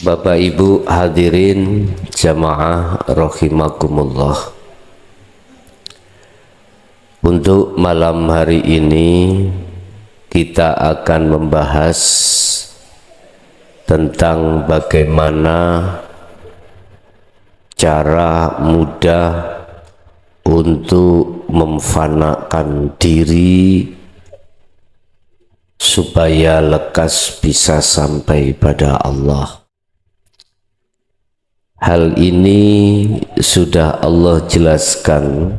Bapak Ibu hadirin jamaah rahimakumullah. Untuk malam hari ini kita akan membahas tentang bagaimana cara mudah untuk memfanakan diri supaya lekas bisa sampai pada Allah. Hal ini sudah Allah jelaskan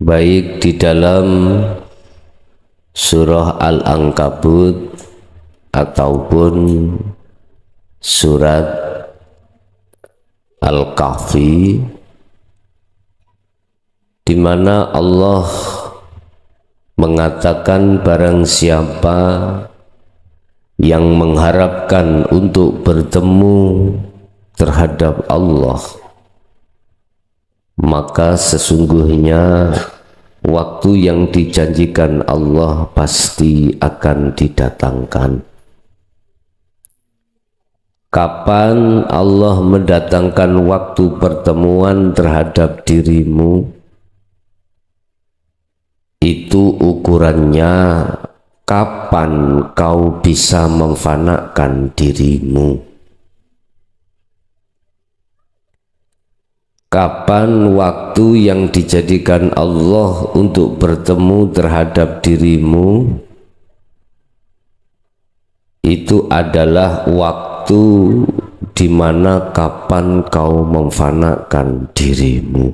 baik di dalam surah Al-Ankabut ataupun surat Al-Kahfi, di mana Allah mengatakan barang siapa yang mengharapkan untuk bertemu terhadap Allah, maka sesungguhnya waktu yang dijanjikan Allah pasti akan didatangkan. Kapan Allah mendatangkan waktu pertemuan terhadap dirimu? Itu ukurannya kapan kau bisa memfanakan dirimu. Kapan waktu yang dijadikan Allah untuk bertemu terhadap dirimu? Itu adalah waktu di mana kapan kau memfanakan dirimu.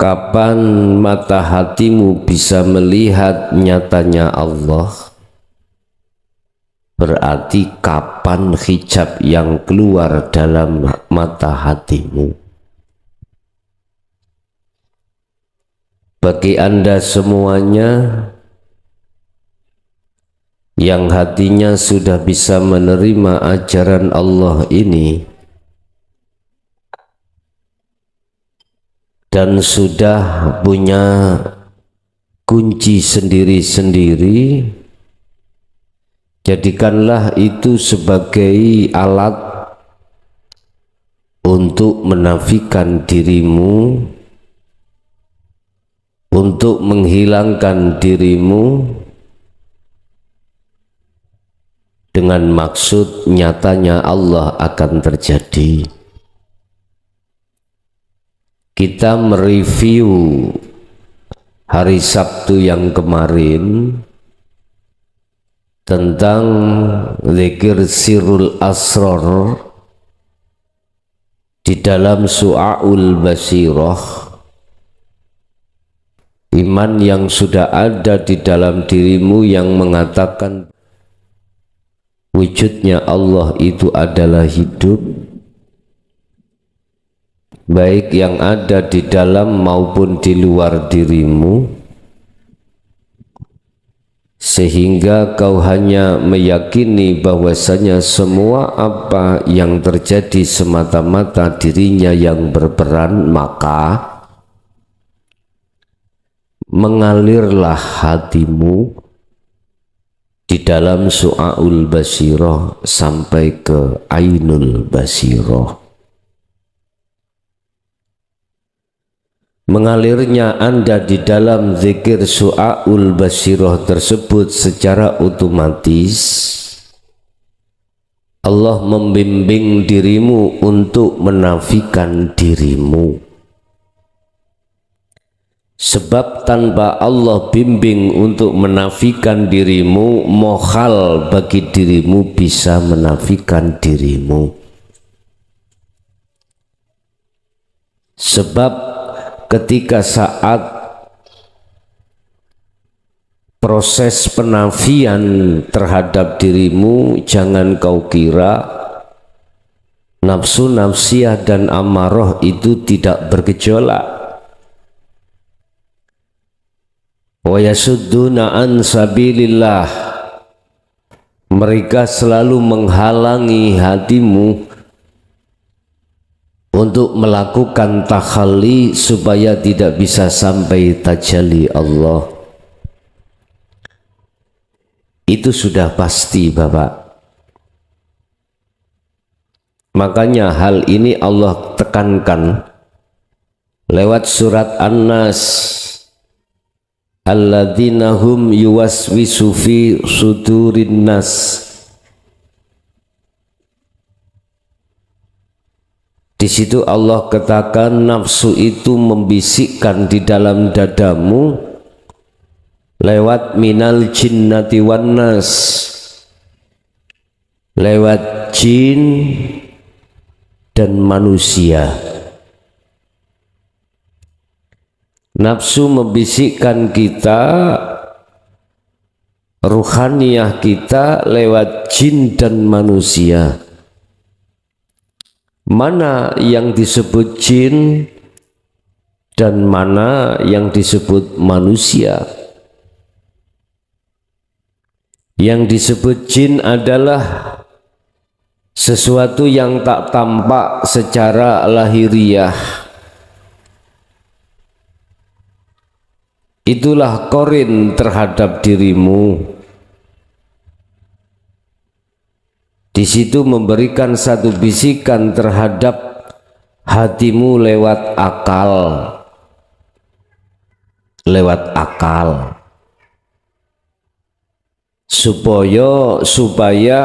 Kapan mata hatimu bisa melihat nyatanya Allah? Berarti kapan hijab yang keluar dalam mata hatimu. Bagi Anda semuanya yang hatinya sudah bisa menerima ajaran Allah ini dan sudah punya kunci sendiri-sendiri, jadikanlah itu sebagai alat untuk menafikan dirimu, untuk menghilangkan dirimu, dengan maksud nyatanya Allah akan terjadi. Kita mereview hari Sabtu yang kemarin tentang zikir sirrul asrar di dalam Su'aul Basirah. Iman yang sudah ada di dalam dirimu yang mengatakan wujudnya Allah itu adalah hidup, baik yang ada di dalam maupun di luar dirimu, sehingga kau hanya meyakini bahwasanya semua apa yang terjadi semata-mata dirinya yang berperan, maka mengalirlah hatimu di dalam Su'aul Basirah sampai ke Ainul Basirah. Mengalirnya Anda di dalam zikir Su'aul Basirah tersebut secara otomatis Allah membimbing dirimu untuk menafikan dirimu. Sebab tanpa Allah bimbing untuk menafikan dirimu, mohal bagi dirimu bisa menafikan dirimu. Sebab ketika saat proses penafian terhadap dirimu, jangan kau kira nafsu nafsiyah dan amarah itu tidak bergejolak. Wa yasudduna an sabilillah, mereka selalu menghalangi hatimu untuk melakukan takhalli supaya tidak bisa sampai tajalli Allah. Itu sudah pasti Bapak. Makanya hal ini Allah tekankan lewat surat An-Nas, alladzina hum yuwaswisu fi sudurin nas. Di situ Allah katakan nafsu itu membisikkan di dalam dadamu lewat minal jinnati wan nas, lewat jin dan manusia. Nafsu membisikkan kita, ruhaniyah kita lewat jin dan manusia. Mana yang disebut jin dan mana yang disebut manusia? Yang disebut jin adalah sesuatu yang tak tampak secara lahiriah. Itulah korin terhadap dirimu. Di situ memberikan satu bisikan terhadap hatimu lewat akal. Lewat akal. Supaya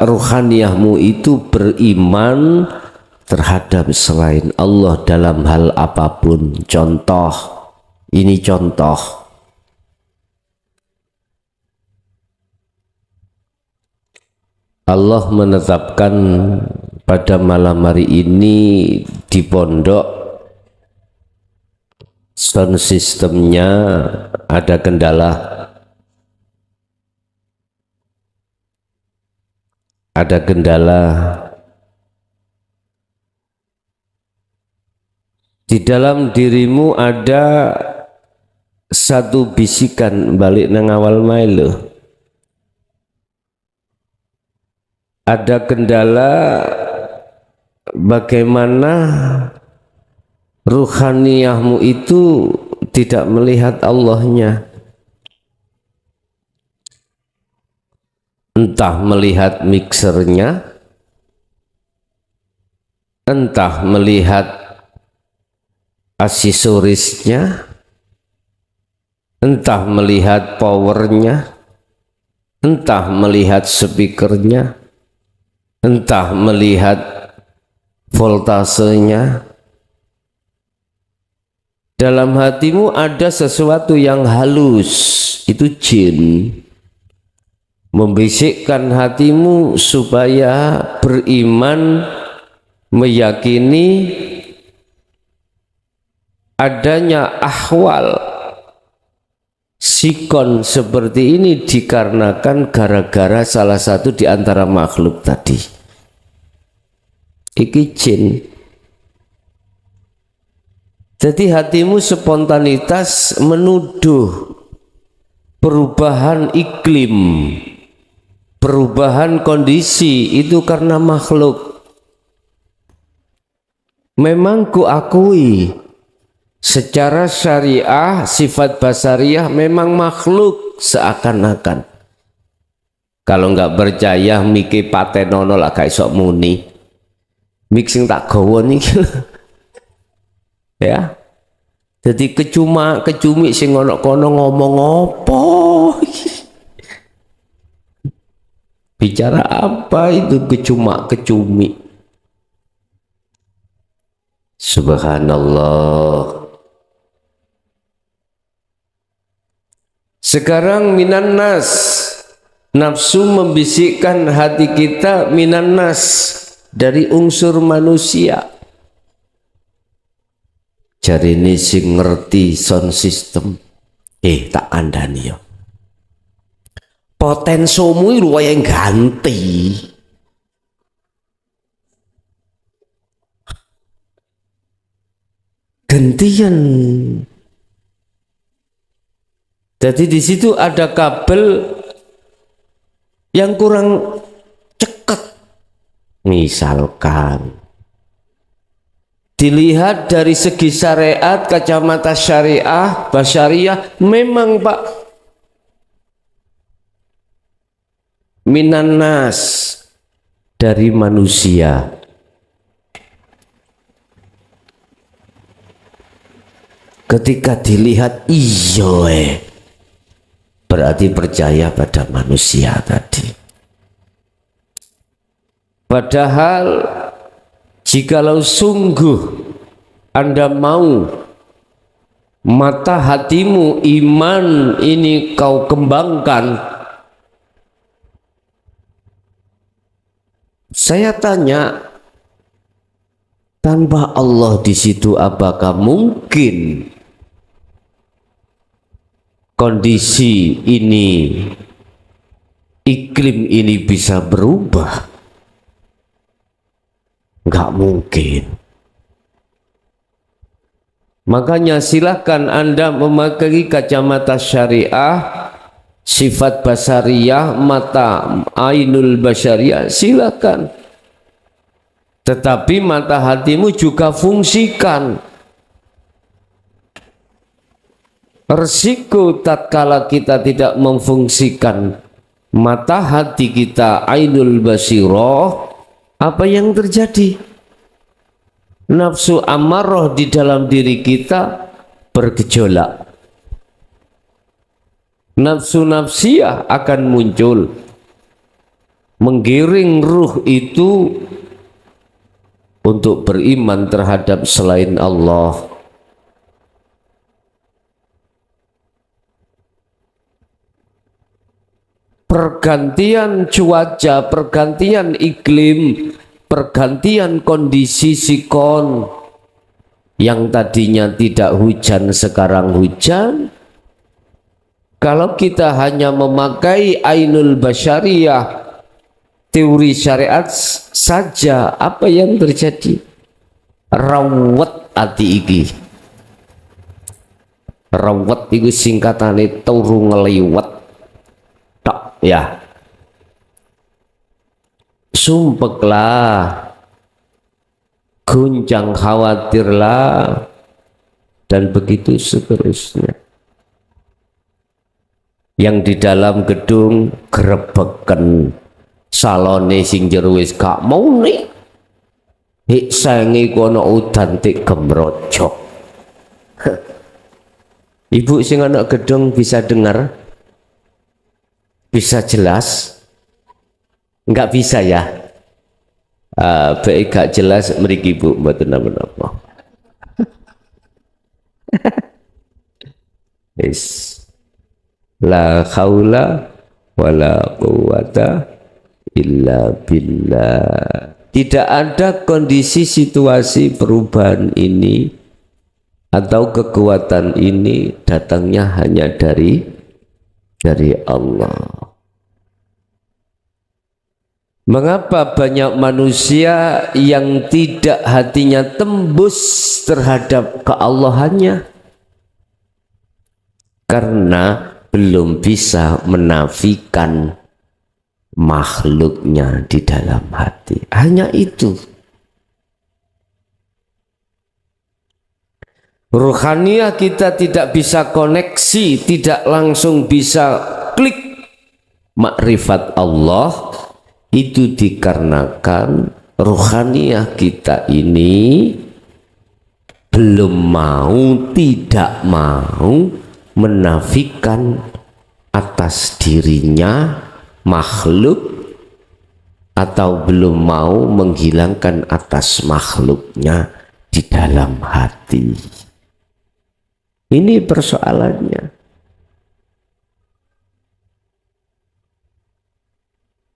ruhaniyahmu itu beriman terhadap selain Allah dalam hal apapun. Contoh, ini contoh. Allah menetapkan pada malam hari ini di pondok sound systemnya ada kendala. Ada kendala. Di dalam dirimu ada satu bisikan balik nang awal mailo. Ada kendala bagaimana ruhaniyahmu itu tidak melihat Allahnya. Entah melihat mixernya, entah melihat aksesorisnya, entah melihat powernya, entah melihat speakernya, entah melihat voltasenya. Dalam hatimu ada sesuatu yang halus, itu jin, membisikkan hatimu supaya beriman, meyakini adanya ahwal sikon seperti ini dikarenakan gara-gara salah satu di antara makhluk tadi. Iki jin. Jadi hatimu spontanitas menuduh perubahan iklim, perubahan kondisi itu karena makhluk. Memang kuakui secara syariah sifat basariah memang makhluk seakan-akan. Kalau nggak percaya miki patenono lah kayak sok muni mixing tak gawa niki ya. Jadi kecumi sing ono kono ngomong apa bicara apa itu kecumi. Subhanallah. Sekarang minan nas, nafsu membisikkan hati kita minan nas, dari unsur manusia. Jari ini sing ngerti sound system, tak kandhani ya. Potensomu lu yang ganti. Gantian. Jadi di situ ada kabel yang kurang cekek. Misalkan dilihat dari segi syariat, kacamata syariah, basyariah, memang Pak Minanas, dari manusia. Ketika dilihat iya, berarti percaya pada manusia tadi. Padahal jikalau sungguh Anda mau mata hatimu iman ini kau kembangkan, saya tanya, tanpa Allah di situ apakah mungkin kondisi ini, iklim ini bisa berubah? Nggak mungkin. Makanya silahkan Anda memakai kacamata syariah, sifat basariyah, mata ainul basyariyah, silahkan. Tetapi mata hatimu juga fungsikan. Resiko tatkala kita tidak memfungsikan mata hati kita ainul basirah, apa yang terjadi? Nafsu amarah di dalam diri kita bergejolak. Nafsu nafsiyah akan muncul, menggiring ruh itu untuk beriman terhadap selain Allah. Pergantian cuaca, pergantian iklim, pergantian kondisi sikon, yang tadinya tidak hujan sekarang hujan. Kalau kita hanya memakai ainul basyariyah, teori syariat saja, apa yang terjadi? Rawat ati iki. Rawat itu singkatane turu ngeliwat. Tak ya. Sumpeklah, guncang khawatirlah, dan begitu seterusnya. Yang di dalam gedung grebeken, salone sing jero wis gak mau nih, hik sangi kono udan tik gemrojok. Ibu sing anak gedung bisa dengar? Bisa jelas? Enggak bisa ya? Baik gak jelas mriki Bu, mboten napa-napa. Is la haula wala quwata illa billah. Tidak ada kondisi situasi perubahan ini atau kekuatan ini datangnya hanya dari Allah. Mengapa banyak manusia yang tidak hatinya tembus terhadap keallahannya? Karena belum bisa menafikan makhluknya di dalam hati. Hanya itu. Ruhaniyah kita tidak bisa koneksi, tidak langsung bisa klik makrifat Allah, itu dikarenakan ruhaniyah kita ini belum mau, tidak mau menafikan atas dirinya makhluk, atau belum mau menghilangkan atas makhluknya di dalam hati. Ini persoalannya.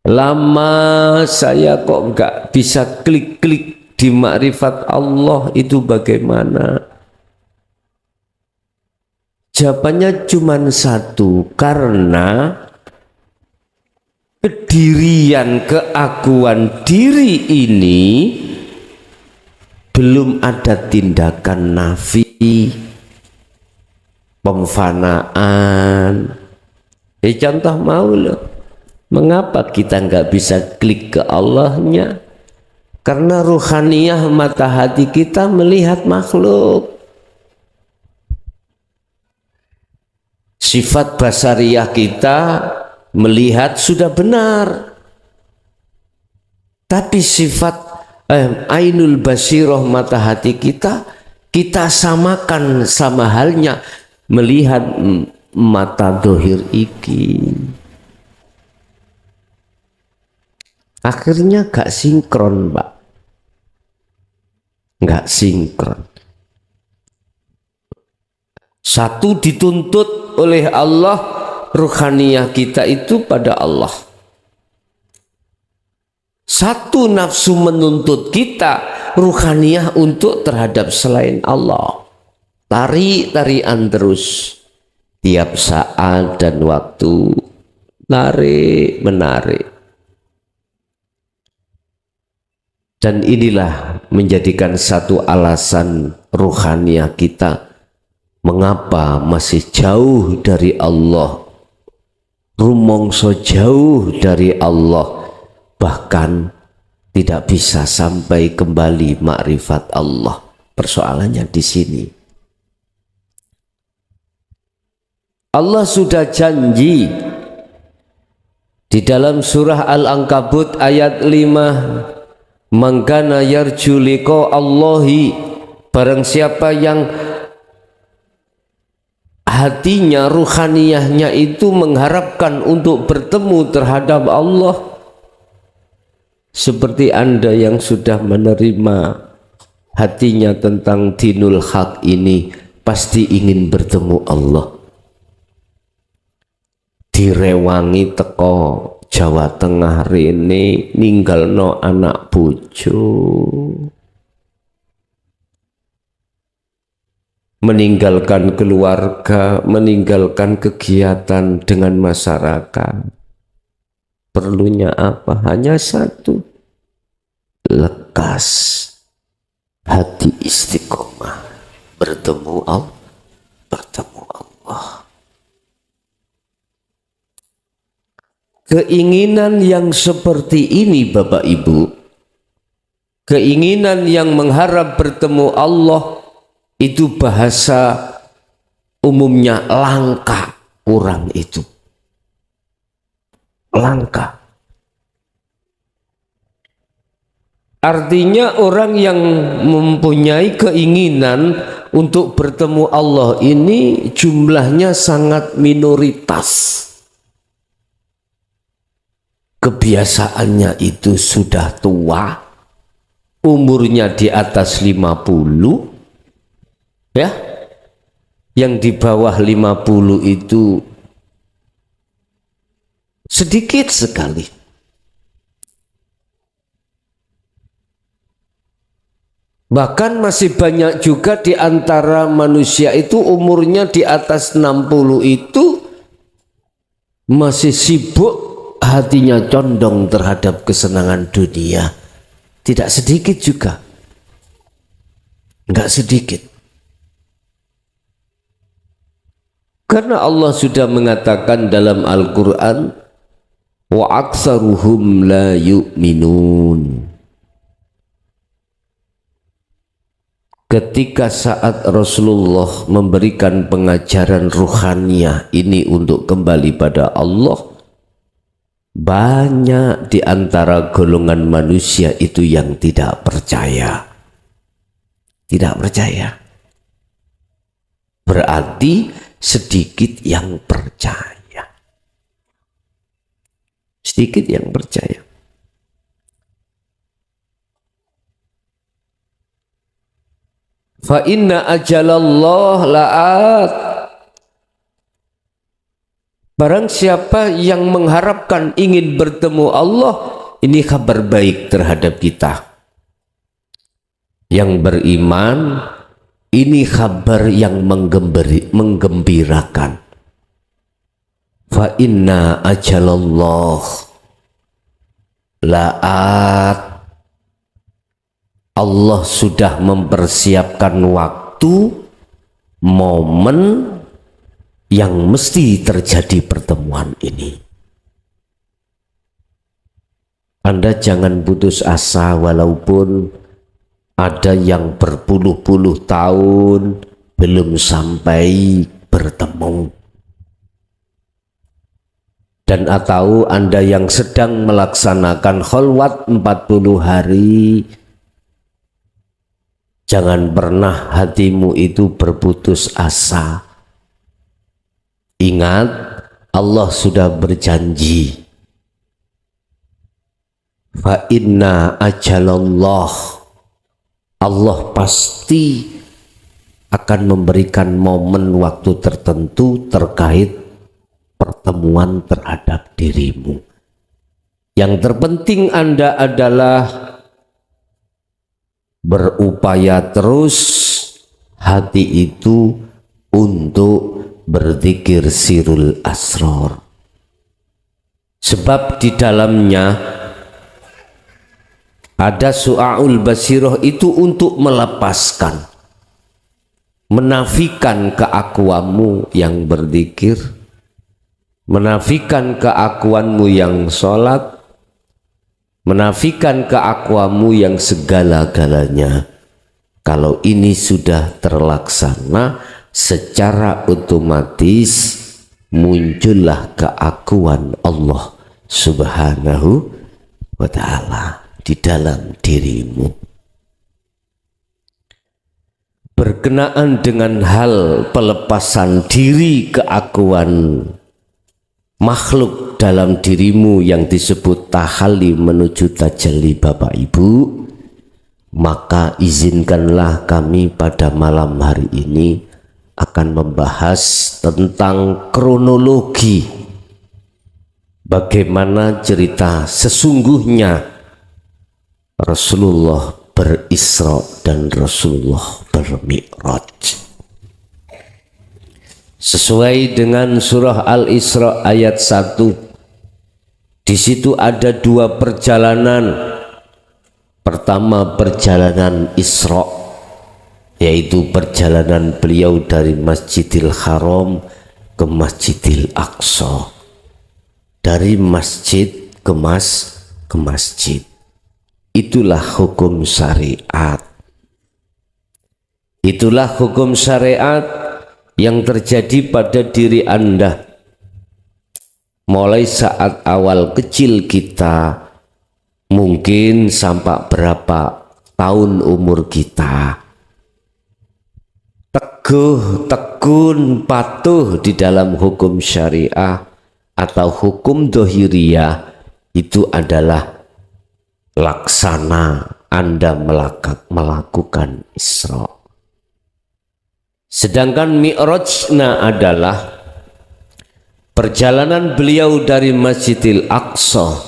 Lama saya kok nggak bisa klik-klik di makrifat Allah, itu bagaimana? Jawabannya cuma satu, karena kedirian, keakuan diri ini belum ada tindakan nafi, pemfanaan. Contoh mau loh, mengapa kita nggak bisa klik ke Allahnya? Karena ruhaniyah mata hati kita melihat makhluk. Sifat basariyah kita melihat sudah benar, tapi sifat ainul basirah, mata hati kita, kita samakan sama halnya melihat mata dohir iki. Akhirnya gak sinkron, Pak. Gak sinkron. Satu dituntut oleh Allah, ruhaniyah kita itu pada Allah. Satu nafsu menuntut kita, ruhaniyah untuk terhadap selain Allah. Tarik-tarian terus. Tiap saat dan waktu. Tarik, menarik. Dan inilah menjadikan satu alasan ruhaniyah kita mengapa masih jauh dari Allah, rumongso jauh dari Allah, bahkan tidak bisa sampai kembali makrifat Allah. Persoalannya di sini. Allah sudah janji di dalam surah Al-Ankabut ayat 5, "Mangkana yarju liqa Allahi", barang siapa yang hatinya, ruhaniyahnya itu mengharapkan untuk bertemu terhadap Allah, seperti Anda yang sudah menerima hatinya tentang dinul haq ini, pasti ingin bertemu Allah. Direwangi teko Jawa Tengah rene, ninggalno anak bojo, meninggalkan keluarga, meninggalkan kegiatan dengan masyarakat. Perlunya apa? Hanya satu, lekas hati istiqomah, bertemu Allah, bertemu Allah. Keinginan yang seperti ini, Bapak Ibu, keinginan yang mengharap bertemu Allah, itu bahasa umumnya langka orang itu. Langka. Artinya orang yang mempunyai keinginan untuk bertemu Allah ini jumlahnya sangat minoritas. Kebiasaannya itu sudah tua, umurnya di atas 50, ya, yang di bawah 50 itu sedikit sekali. Bahkan masih banyak juga di antara manusia itu umurnya di atas 60 itu masih sibuk, hatinya condong terhadap kesenangan dunia. Tidak sedikit juga, enggak sedikit. Karena Allah sudah mengatakan dalam Al-Quran, wa aksaruhum la yu'minun. Ketika saat Rasulullah memberikan pengajaran ruhaniyah ini untuk kembali pada Allah, banyak di antara golongan manusia itu yang tidak percaya. Tidak percaya. Berarti sedikit yang percaya. Sedikit yang percaya. Fa inna ajalallah la'at. Barang siapa yang mengharapkan ingin bertemu Allah, ini kabar baik terhadap kita. Yang beriman, ini kabar yang menggembirakan. Fa inna ajalallah la'at. Allah sudah mempersiapkan waktu, momen yang mesti terjadi pertemuan ini. Anda jangan putus asa walaupun ada yang berpuluh-puluh tahun belum sampai bertemu. Dan atau Anda yang sedang melaksanakan kholwat 40 hari, jangan pernah hatimu itu berputus asa. Ingat, Allah sudah berjanji, fa inna ajalallah, Allah pasti akan memberikan momen waktu tertentu terkait pertemuan terhadap dirimu. Yang terpenting Anda adalah berupaya terus hati itu untuk berzikir sirul asror. Sebab di dalamnya ada su'aul basiroh itu untuk melepaskan, menafikan keakuanmu yang berzikir, menafikan keakuanmu yang sholat, menafikan keakuanmu yang segala-galanya. Kalau ini sudah terlaksana, secara otomatis muncullah keakuan Allah Subhanahu wa ta'ala di dalam dirimu. Berkenaan dengan hal pelepasan diri keakuan makhluk dalam dirimu yang disebut tahalli menuju tajalli Bapak Ibu, maka izinkanlah kami pada malam hari ini akan membahas tentang kronologi bagaimana cerita sesungguhnya Rasulullah berisra dan Rasulullah bermi'raj. Sesuai dengan surah Al-Isra ayat 1, di situ ada dua perjalanan. Pertama perjalanan Isra, yaitu perjalanan beliau dari Masjidil Haram ke Masjidil Aqsa, dari masjid ke masjid. Itulah hukum syariat. Itulah hukum syariat yang terjadi pada diri Anda mulai saat awal kecil kita, mungkin sampai berapa tahun umur kita, teguh, tekun, patuh di dalam hukum syariah atau hukum dohiriyah, itu adalah laksana Anda melakukan Isra. Sedangkan Mi'rajna adalah perjalanan beliau dari Masjidil Aqsa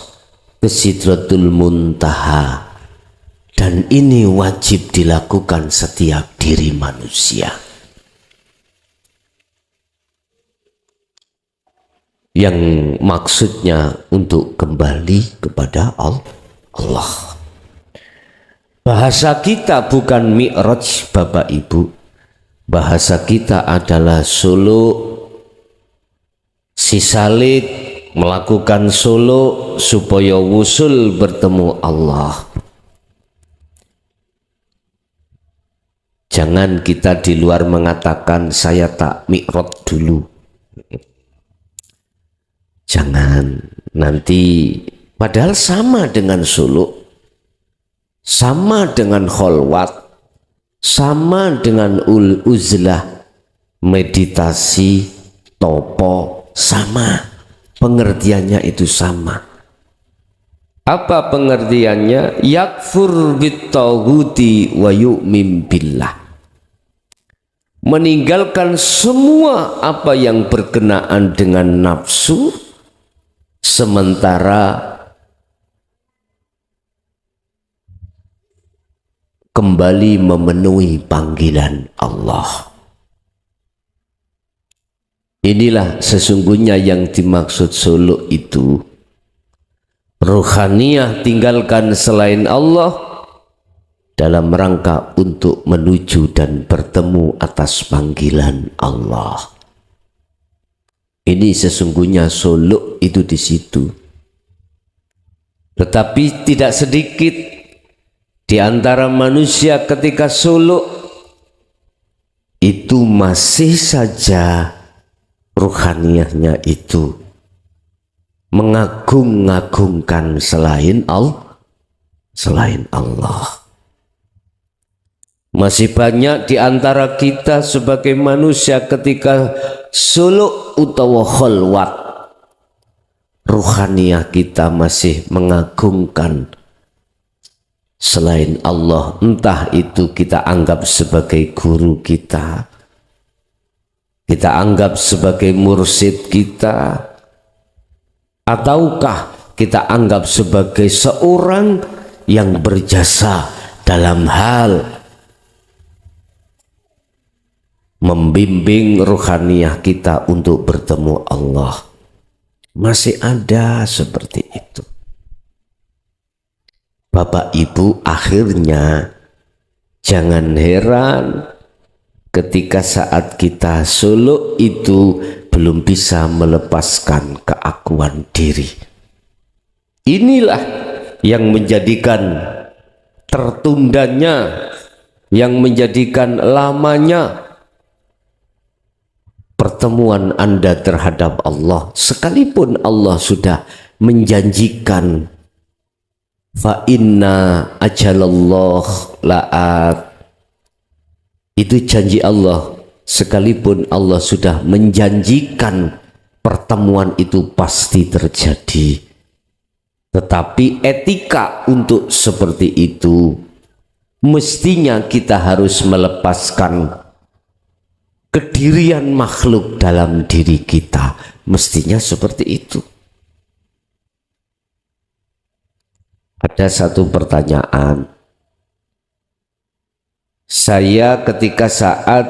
ke Sidratul Muntaha, dan ini wajib dilakukan setiap diri manusia yang maksudnya untuk kembali kepada Allah. Bahasa kita bukan Mi'raj Bapak Ibu, bahasa kita adalah suluk, sisalid, melakukan suluk supaya wusul bertemu Allah. Jangan kita di luar mengatakan saya tak mi'raj dulu. Jangan, nanti padahal sama dengan suluk, sama dengan kholwat, sama dengan uzlah, meditasi, topo, sama. Pengertiannya itu sama. Apa pengertiannya? Yakfur bittaghuti wa yu'min billah. Meninggalkan semua apa yang berkenaan dengan nafsu, sementara kembali memenuhi panggilan Allah. Inilah sesungguhnya yang dimaksud suluk itu. Ruhaniyah tinggalkan selain Allah dalam rangka untuk menuju dan bertemu atas panggilan Allah. Ini sesungguhnya suluk itu di situ. Tetapi tidak sedikit di antara manusia ketika suluk itu masih saja ruhaniyahnya itu mengagung-agungkan selain Allah. Masih banyak di antara kita sebagai manusia ketika suluk utawa khalwat, ruhaniyah kita masih mengagungkan selain Allah. Entah itu kita anggap sebagai guru kita anggap sebagai mursyid kita, ataukah kita anggap sebagai seorang yang berjasa dalam hal membimbing ruhaniyah kita untuk bertemu Allah. Masih ada seperti itu. Bapak Ibu, akhirnya jangan heran ketika saat kita suluk itu belum bisa melepaskan keakuan diri. Inilah yang menjadikan tertundanya, yang menjadikan lamanya pertemuan Anda terhadap Allah, sekalipun Allah sudah menjanjikan fa inna ajalallah la'at. Itu janji Allah, sekalipun Allah sudah menjanjikan pertemuan itu pasti terjadi. Tetapi etika untuk seperti itu mestinya kita harus melepaskan kedirian makhluk dalam diri kita, mestinya seperti itu. Ada satu pertanyaan, saya ketika saat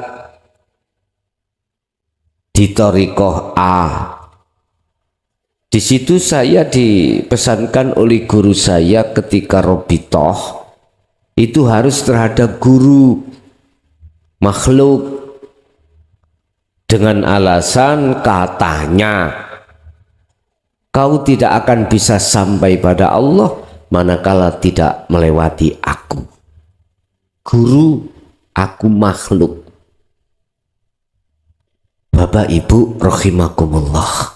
di thariqah A, di situ saya dipesankan oleh guru saya ketika robitoh itu harus terhadap guru makhluk, dengan alasan katanya kau tidak akan bisa sampai pada Allah manakala tidak melewati aku. Guru, aku makhluk. Bapak Ibu rahimakumullah,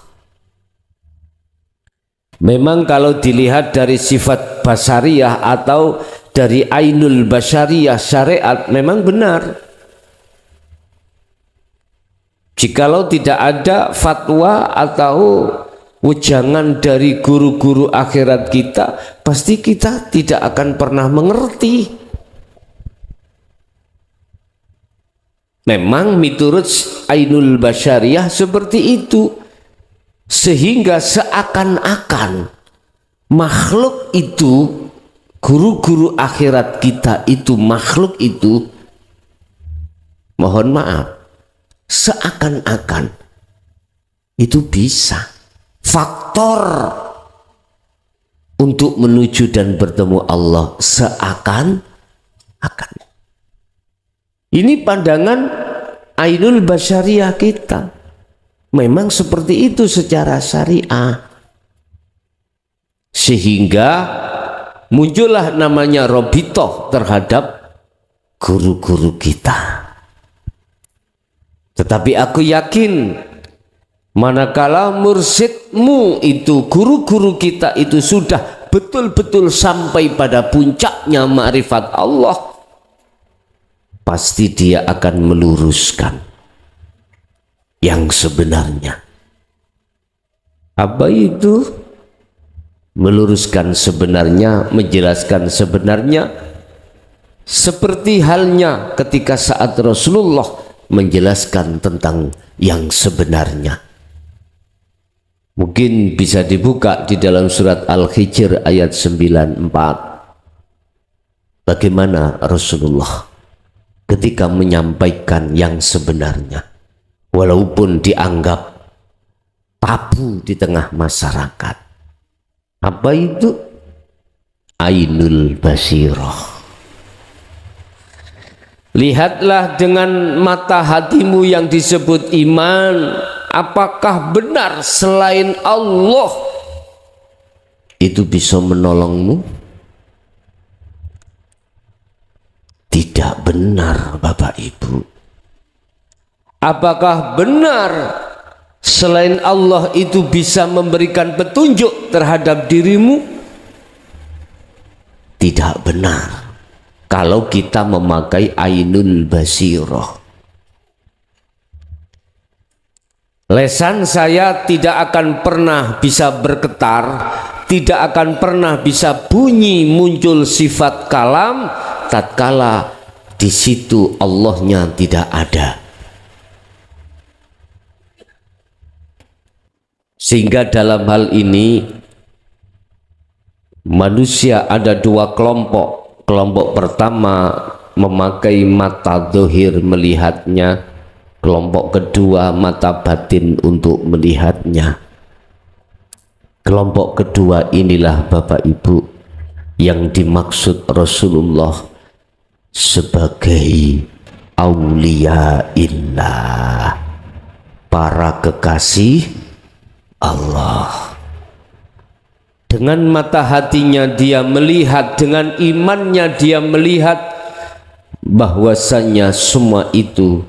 memang kalau dilihat dari sifat basariyah atau dari ainul basyariyah syariat memang benar. Jikalau tidak ada fatwa atau wejangan dari guru-guru akhirat kita, pasti kita tidak akan pernah mengerti. Memang miturut ainul basyariyah seperti itu, sehingga seakan-akan makhluk itu, guru-guru akhirat kita itu, makhluk itu, mohon maaf, seakan-akan itu bisa faktor untuk menuju dan bertemu Allah, seakan-akan. Ini pandangan ainul basyariyah kita. Memang seperti itu secara syariah. Sehingga muncullah namanya robitoh terhadap guru-guru kita. Tetapi aku yakin manakala mursyidmu itu, guru-guru kita itu sudah betul-betul sampai pada puncaknya ma'rifat Allah, pasti dia akan meluruskan yang sebenarnya. Apa itu? Meluruskan sebenarnya, menjelaskan sebenarnya, seperti halnya ketika saat Rasulullah menjelaskan tentang yang sebenarnya. Mungkin bisa dibuka di dalam surat Al-Hijr ayat 94. Bagaimana Rasulullah ketika menyampaikan yang sebenarnya, walaupun dianggap tabu di tengah masyarakat. Apa itu? Ainul basirah. Lihatlah dengan mata hatimu yang disebut iman, apakah benar selain Allah itu bisa menolongmu? Tidak benar, Bapak Ibu. Apakah benar selain Allah itu bisa memberikan petunjuk terhadap dirimu, tidak benar kalau kita memakai ainul basirah. Lesan saya tidak akan pernah bisa bergetar, tidak akan pernah bisa bunyi muncul sifat kalam tatkala di situ Allahnya tidak ada. Sehingga dalam hal ini manusia ada dua kelompok. Kelompok pertama memakai mata zahir melihatnya, kelompok kedua mata batin untuk melihatnya. Kelompok kedua inilah Bapak Ibu yang dimaksud Rasulullah sebagai aulia illah, para kekasih Allah. Dengan mata hatinya dia melihat, dengan imannya dia melihat bahwasanya semua itu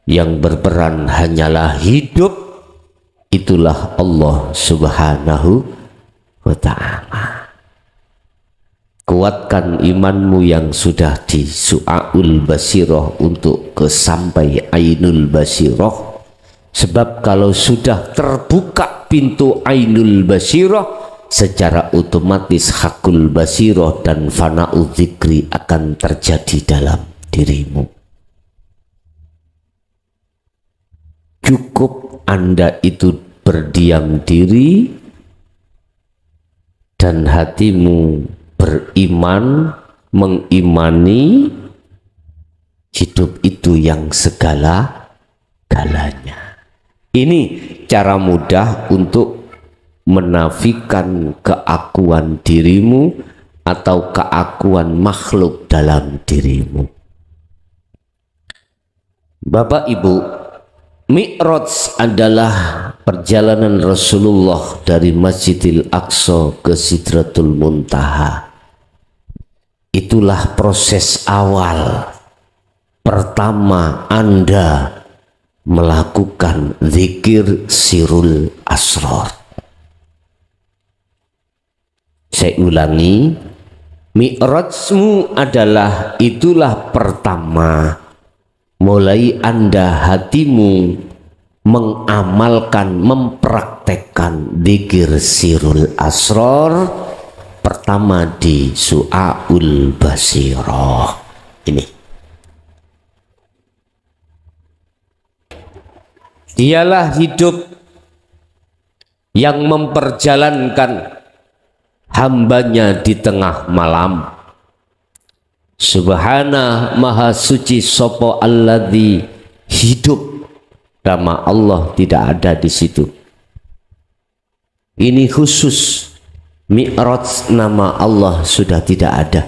yang berperan hanyalah hidup, itulah Allah Subhanahu wa ta'ala. Kuatkan imanmu yang sudah di su'aul basirah untuk kesampai ainul basirah, sebab kalau sudah terbuka pintu ainul basirah, secara otomatis hakul basirah dan fana'u dzikri akan terjadi dalam dirimu. Cukup Anda itu berdiam diri dan hatimu beriman, mengimani hidup itu yang segala-galanya. Ini cara mudah untuk menafikan keakuan dirimu atau keakuan makhluk dalam dirimu. Bapak Ibu, Mi'raj adalah perjalanan Rasulullah dari Masjidil Aqsa ke Sidratul Muntaha. Itulah proses awal pertama Anda melakukan zikir sirul asrar. Saya ulangi, mi'rajmu adalah itulah pertama mulai Anda hatimu mengamalkan, mempraktekkan zikir sirul asrar pertama di su'aul basirah ini. Dialah hidup yang memperjalankan hambanya di tengah malam. Subhana maha suci sopo alladzi, hidup nama Allah tidak ada di situ. Ini khusus Mi'raj, nama Allah sudah tidak ada.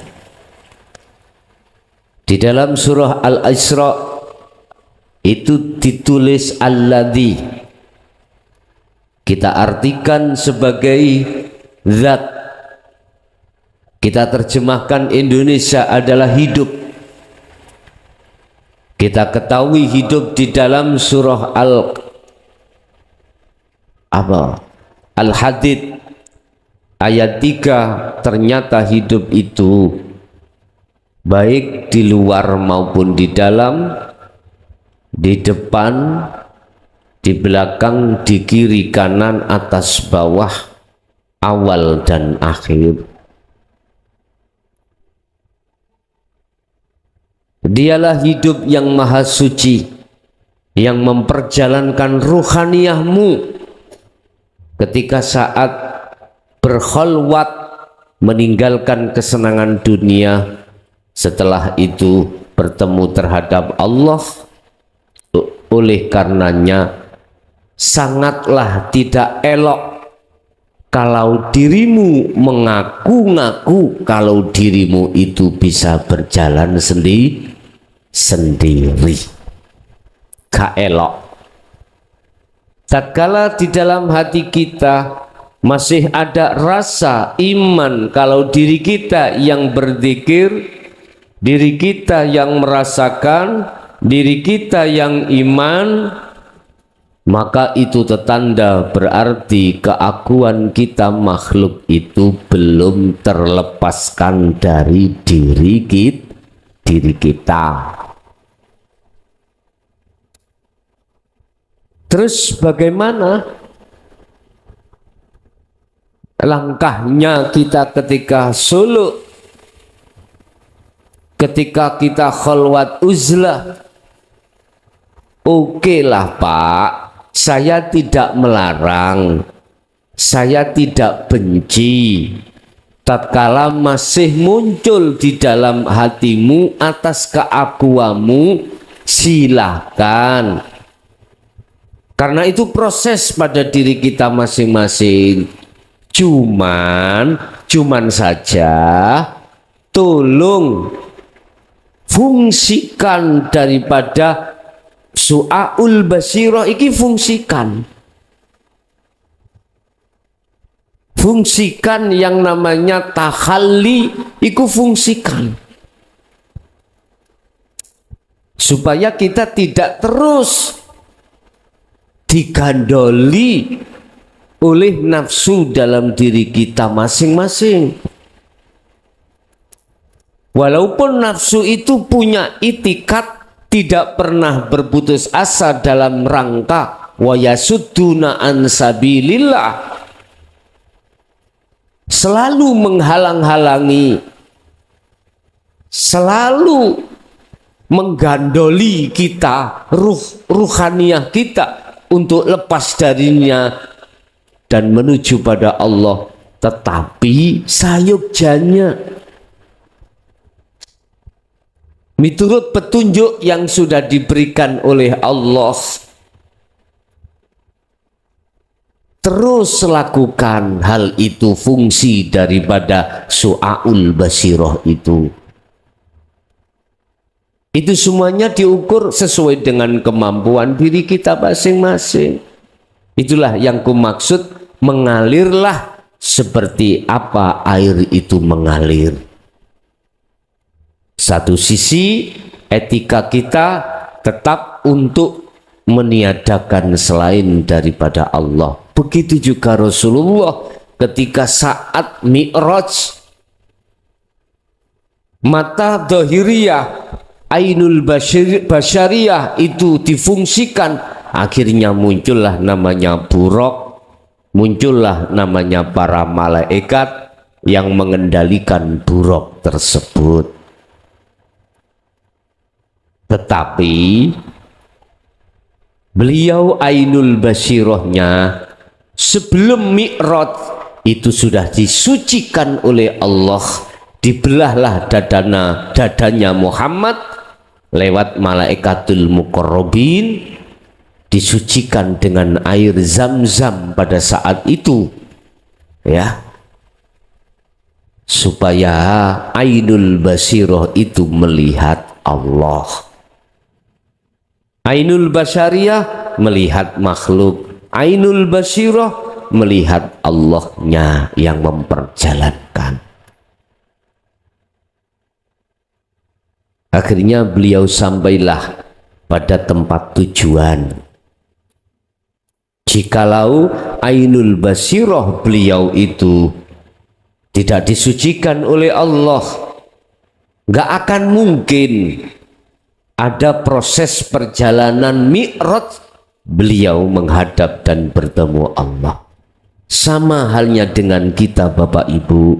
Di dalam surah Al-Isra itu ditulis alladzi, kita artikan sebagai zat. Kita terjemahkan Indonesia adalah hidup. Kita ketahui hidup di dalam surah Al-Hadid ayat 3, ternyata hidup itu baik di luar maupun di dalam, di depan, di belakang, di kiri, kanan, atas, bawah, awal dan akhir. Dialah hidup yang maha suci, yang memperjalankan ruhaniyahmu ketika saat berkholwat meninggalkan kesenangan dunia, setelah itu bertemu terhadap Allah. Oleh karenanya sangatlah tidak elok kalau dirimu mengaku-ngaku kalau dirimu itu bisa berjalan sendiri. Gak elok. Tatkala di dalam hati kita masih ada rasa iman kalau diri kita yang berzikir, diri kita yang merasakan, diri kita yang iman, maka itu tanda berarti keakuan kita makhluk itu belum terlepaskan dari diri kita. Terus bagaimana langkahnya kita ketika suluk, ketika kita khalwat uzlah? Oke lah Pak, saya tidak melarang, saya tidak benci. Tatkala masih muncul di dalam hatimu atas keakuanmu, silahkan. Karena itu proses pada diri kita masing-masing. Cuman saja tolong fungsikan daripada su'aul basirah iki, fungsikan yang namanya takhalli iku, fungsikan supaya kita tidak terus digandoli oleh nafsu dalam diri kita masing-masing. Walaupun nafsu itu punya itikat tidak pernah berputus asa dalam rangka wa yasudduna an sabilillah, selalu menghalang-halangi, selalu menggandoli kita, ruhaniah kita untuk lepas darinya dan menuju pada Allah. Tetapi sayukjanya miturut petunjuk yang sudah diberikan oleh Allah, terus lakukan hal itu, fungsi daripada su'aul basirah itu. Itu semuanya diukur sesuai dengan kemampuan diri kita masing-masing. Itulah yang kumaksud mengalirlah seperti apa air itu mengalir. Satu sisi etika kita tetap untuk meniadakan selain daripada Allah. Begitu juga Rasulullah ketika saat Mi'raj, mata dhahiriyah, ainul basyariyah itu difungsikan, akhirnya muncullah namanya buraq, muncullah namanya para malaikat yang mengendalikan buraq tersebut. Tetapi beliau ainul basirahnya sebelum Mi'raj itu sudah disucikan oleh Allah, dibelahlah dadanya Muhammad lewat malaikatul muqarrabin, disucikan dengan air Zam-Zam pada saat itu, ya, supaya ainul basirah itu melihat Allah. Ainul basyariyah melihat makhluk, ainul basirah melihat Allahnya yang memperjalankan. Akhirnya beliau sampailah pada tempat tujuan. Jikalau ainul basirah beliau itu tidak disucikan oleh Allah, nggak akan mungkin ada proses perjalanan Mi'raj beliau menghadap dan bertemu Allah. Sama halnya dengan kita Bapak Ibu,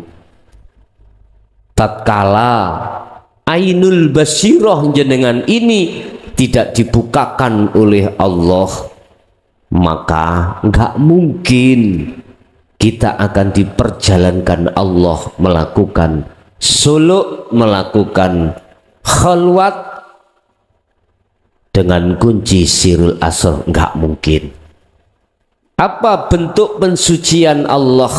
tatkala ainul basirah jenengan ini tidak dibukakan oleh Allah, maka nggak mungkin kita akan diperjalankan Allah melakukan suluk, melakukan khalwat dengan kunci sirul asr, nggak mungkin. Apa bentuk pensucian Allah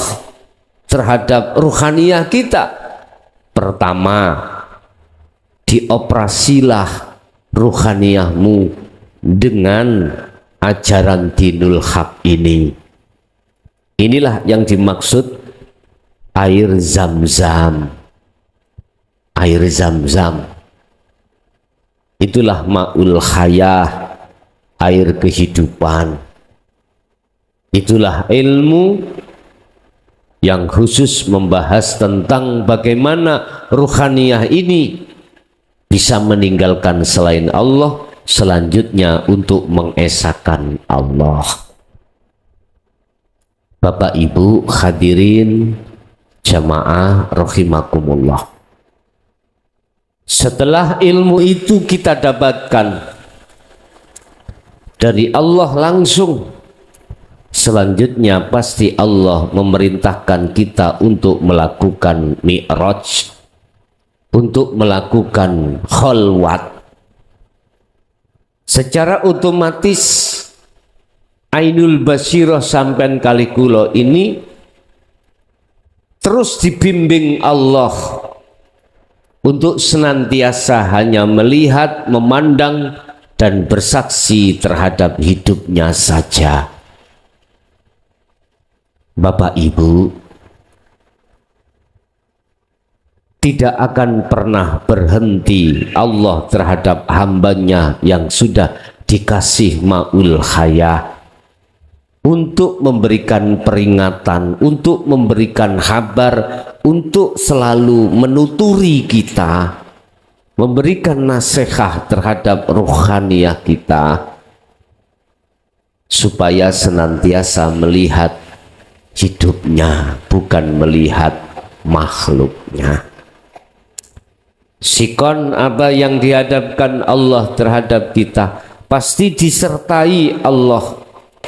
terhadap ruhaniyah kita? Pertama, dioperasilah ruhaniyahmu dengan ajaran dinul haq ini. Inilah yang dimaksud air Zam-Zam. Air Zam-Zam itulah ma'ul hayah, air kehidupan. Itulah ilmu yang khusus membahas tentang bagaimana ruhaniyah ini bisa meninggalkan selain Allah, selanjutnya untuk mengesahkan Allah. Bapak Ibu hadirin jamaah rahimakumullah. Setelah ilmu itu kita dapatkan dari Allah langsung, selanjutnya pasti Allah memerintahkan kita untuk melakukan mi'raj, untuk melakukan khalwat. Secara otomatis Ainul Basirah sampean kalikulo ini terus dibimbing Allah untuk senantiasa hanya melihat, memandang, dan bersaksi terhadap hidupnya saja. Bapak Ibu, tidak akan pernah berhenti Allah terhadap hambanya yang sudah dikasih ma'ul hayah untuk memberikan peringatan, untuk memberikan kabar, untuk selalu menuturi kita, memberikan nasihat terhadap rohaniyah kita, supaya senantiasa melihat hidupnya, bukan melihat makhluknya. Sikon apa yang dihadapkan Allah terhadap kita pasti disertai Allah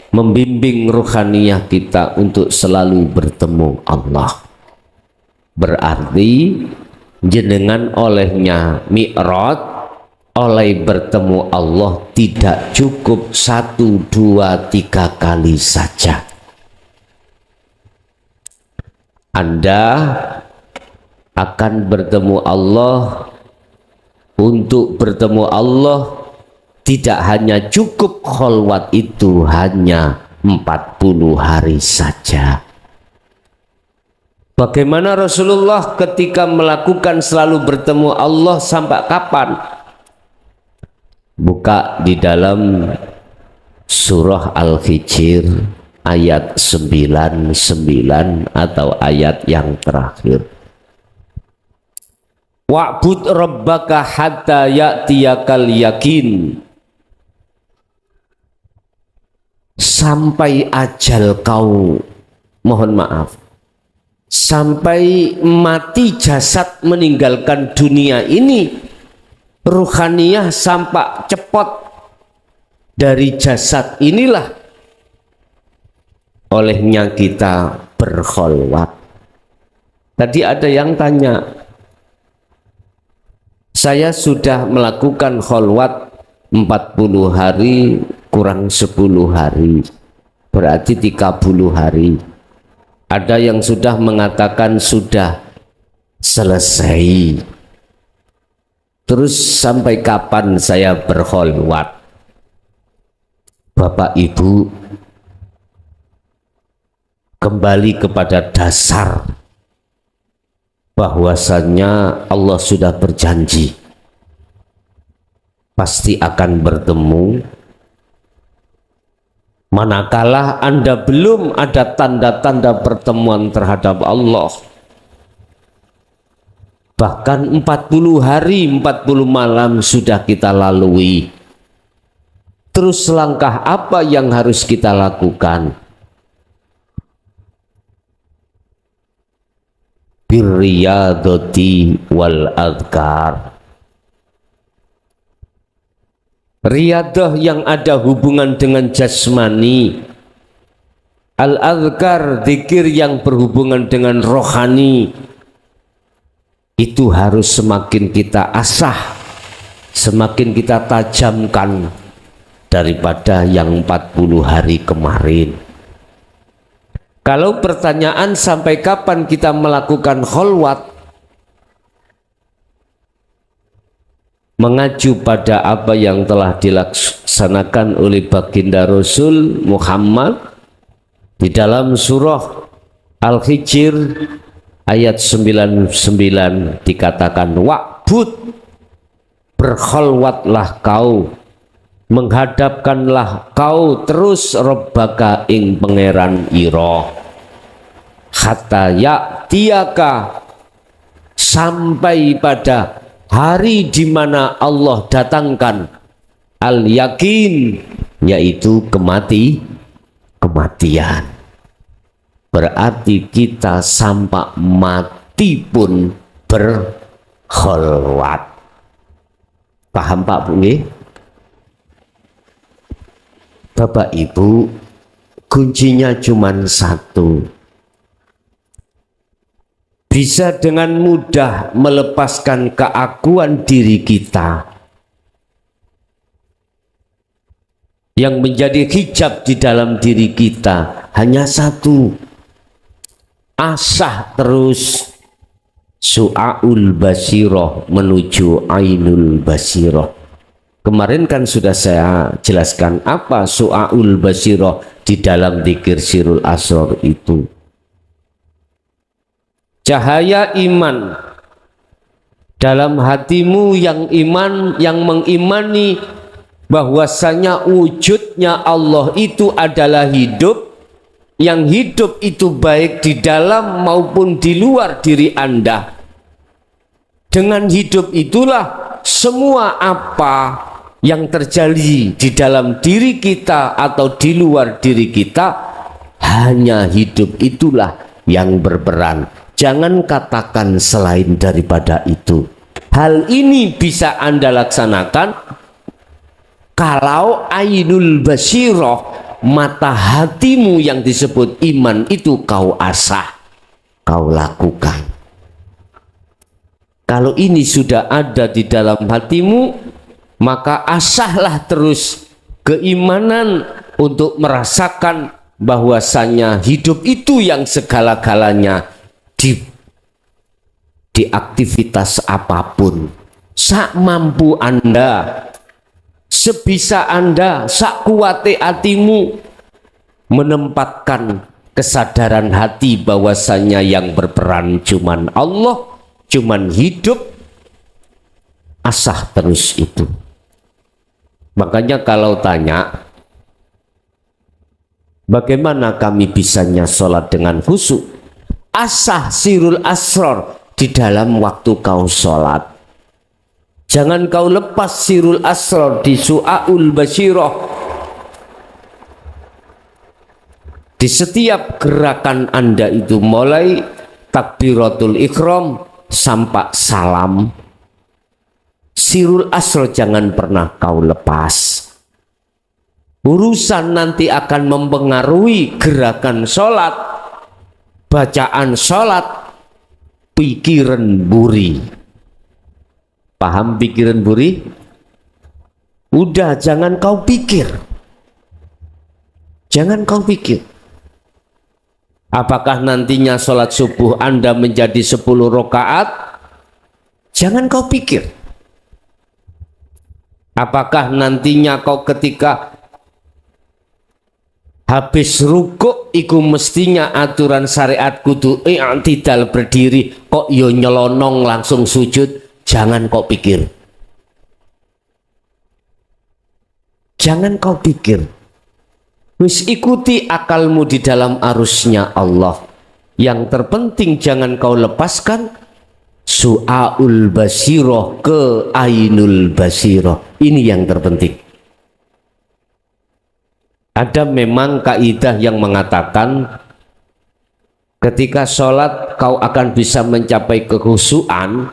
membimbing ruhaniyah kita untuk selalu bertemu Allah. Berarti jenengan olehnya mi'raj, oleh bertemu Allah tidak cukup 1, 2, 3 kali saja. Anda akan bertemu Allah. Untuk bertemu Allah tidak hanya cukup khalwat itu hanya 40 hari saja. Bagaimana Rasulullah ketika melakukan selalu bertemu Allah sampai kapan? Buka di dalam surah Al-Hijr ayat 99 atau ayat yang terakhir. Wa'bud rabbaka hatta ya'tiyakal yakin. Sampai ajal kau, mohon maaf, sampai mati jasad meninggalkan dunia ini, ruhaniyah sampai cepot dari jasad inilah olehnya kita berkholwat. Tadi ada yang tanya, saya sudah melakukan kholwat 40 hari kurang 10 hari, berarti 30 hari. Ada yang sudah mengatakan sudah selesai. Terus sampai kapan saya berkholwat? Bapak Ibu, kembali kepada dasar bahwasannya Allah sudah berjanji pasti akan bertemu. Manakala Anda belum ada tanda-tanda pertemuan terhadap Allah, bahkan 40 hari 40 malam sudah kita lalui, terus langkah apa yang harus kita lakukan? Birriyadati wal adhkar. Riyadah yang ada hubungan dengan jasmani, al-adhkar zikir yang berhubungan dengan rohani, itu harus semakin kita asah, semakin kita tajamkan daripada yang 40 hari kemarin. Kalau pertanyaan sampai kapan kita melakukan kholwat, mengacu pada apa yang telah dilaksanakan oleh baginda Rasul Muhammad di dalam surah Al-Hijr ayat 99 dikatakan, wa'bud, berkholwatlah kau menghadapkanlah kau terus Rabbaka ing pangeran ira hatta ya'tiyaka, sampai pada hari di mana Allah datangkan al yakin, yaitu kematian. Berarti kita sampai mati pun berkholwat. Paham Pak Bu nggih? Bapak Ibu, kuncinya cuma satu. Bisa dengan mudah melepaskan keakuan diri kita yang menjadi hijab di dalam diri kita hanya satu. Asah terus su'aul basirah menuju ainul basirah. Kemarin kan sudah saya jelaskan apa su'aul basirah di dalam dzikir sirul asrar itu. Cahaya iman dalam hatimu yang iman, yang mengimani bahwasanya wujudnya Allah itu adalah hidup, yang hidup itu baik di dalam maupun di luar diri Anda. Dengan hidup itulah semua apa yang terjadi di dalam diri kita atau di luar diri kita, hanya hidup itulah yang berperan. Jangan katakan selain daripada itu. Hal ini bisa Anda laksanakan kalau ainul basirah, mata hatimu yang disebut iman itu kau asah, kau lakukan. Kalau ini sudah ada di dalam hatimu, maka asahlah terus keimanan untuk merasakan bahwasanya hidup itu yang segala-galanya di aktivitas apapun, sak mampu Anda, sebisa Anda, sak kuate hatimu, menempatkan kesadaran hati bahwasanya yang berperan cuman Allah, cuman hidup, asah terus itu. Makanya kalau tanya bagaimana kami bisanya sholat dengan khusyuk, asah sirul asrar di dalam waktu kau sholat. Jangan kau lepas sirul asrar di su'aul basirah. Di setiap gerakan Anda itu, mulai takbiratul ihram sampai salam, sirul asrar jangan pernah kau lepas. Urusan nanti akan mempengaruhi gerakan sholat, bacaan sholat, pikiran buri. Paham pikiran buri? Udah, jangan kau pikir. Jangan kau pikir. Apakah nantinya sholat subuh Anda menjadi 10 rakaat? Jangan kau pikir. Apakah nantinya kau ketika habis rukuk iku mestinya aturan syariat kudu i'tidal berdiri, kok yo nyelonong langsung sujud? Jangan kau pikir. Jangan kau pikir. Wis ikuti akalmu di dalam arusnya Allah. Yang terpenting jangan kau lepaskan su'aul basirah ke ainul basirah. Ini yang terpenting. Ada memang kaidah yang mengatakan ketika sholat kau akan bisa mencapai kekhusyuan,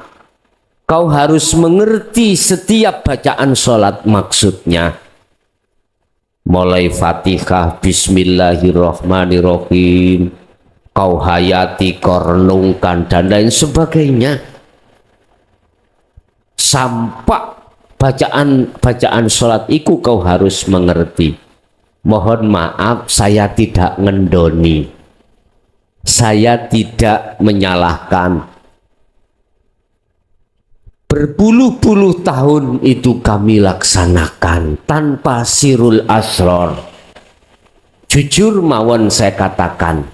kau harus mengerti setiap bacaan sholat maksudnya. Mulai Fatihah, Bismillahirrahmanirrahim, kau hayati, kau renungkan, dan lain sebagainya. Sampai bacaan sholat itu kau harus mengerti. Mohon maaf, saya tidak ngendoni, saya tidak menyalahkan. Berpuluh-puluh tahun itu kami laksanakan tanpa sirul asrar. Jujur mawon saya katakan,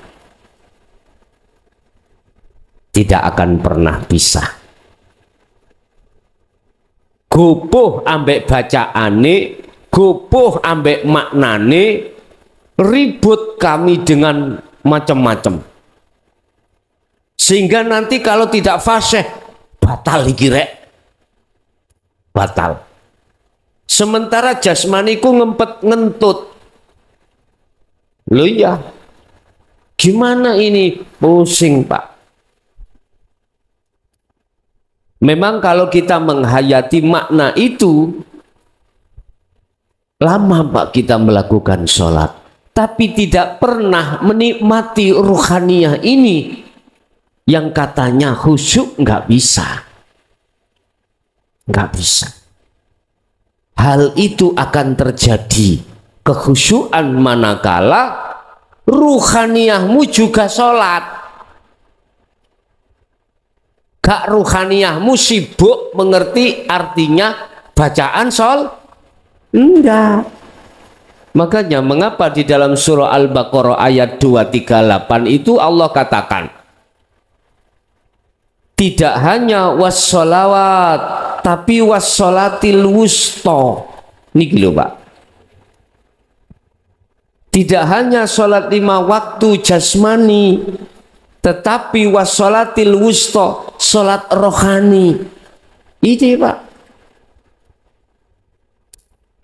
tidak akan pernah bisa. Gopoh ambek bacaane, gopoh ambek maknane, ribut kami dengan macam-macam, sehingga nanti kalau tidak fasih batal iki rek, batal. Sementara jasmaniku ngempet ngentut. Loh ya, gimana ini? Pusing Pak. Memang kalau kita menghayati makna itu, lama Pak kita melakukan sholat, tapi tidak pernah menikmati ruhaniyah ini yang katanya khusyuk. Nggak bisa, nggak bisa. Hal itu akan terjadi kekhusyuan manakala ruhaniyahmu juga sholat. Gak ruhaniyahmu sibuk mengerti artinya bacaan enggak. Makanya mengapa di dalam surah Al-Baqarah ayat 238 itu Allah katakan tidak hanya wassolawat, tapi wassolatil wusta. Niki lho Pak. Tidak hanya sholat 5 waktu jasmani, tetapi wassolatil wusta, sholat rohani. Ini Pak.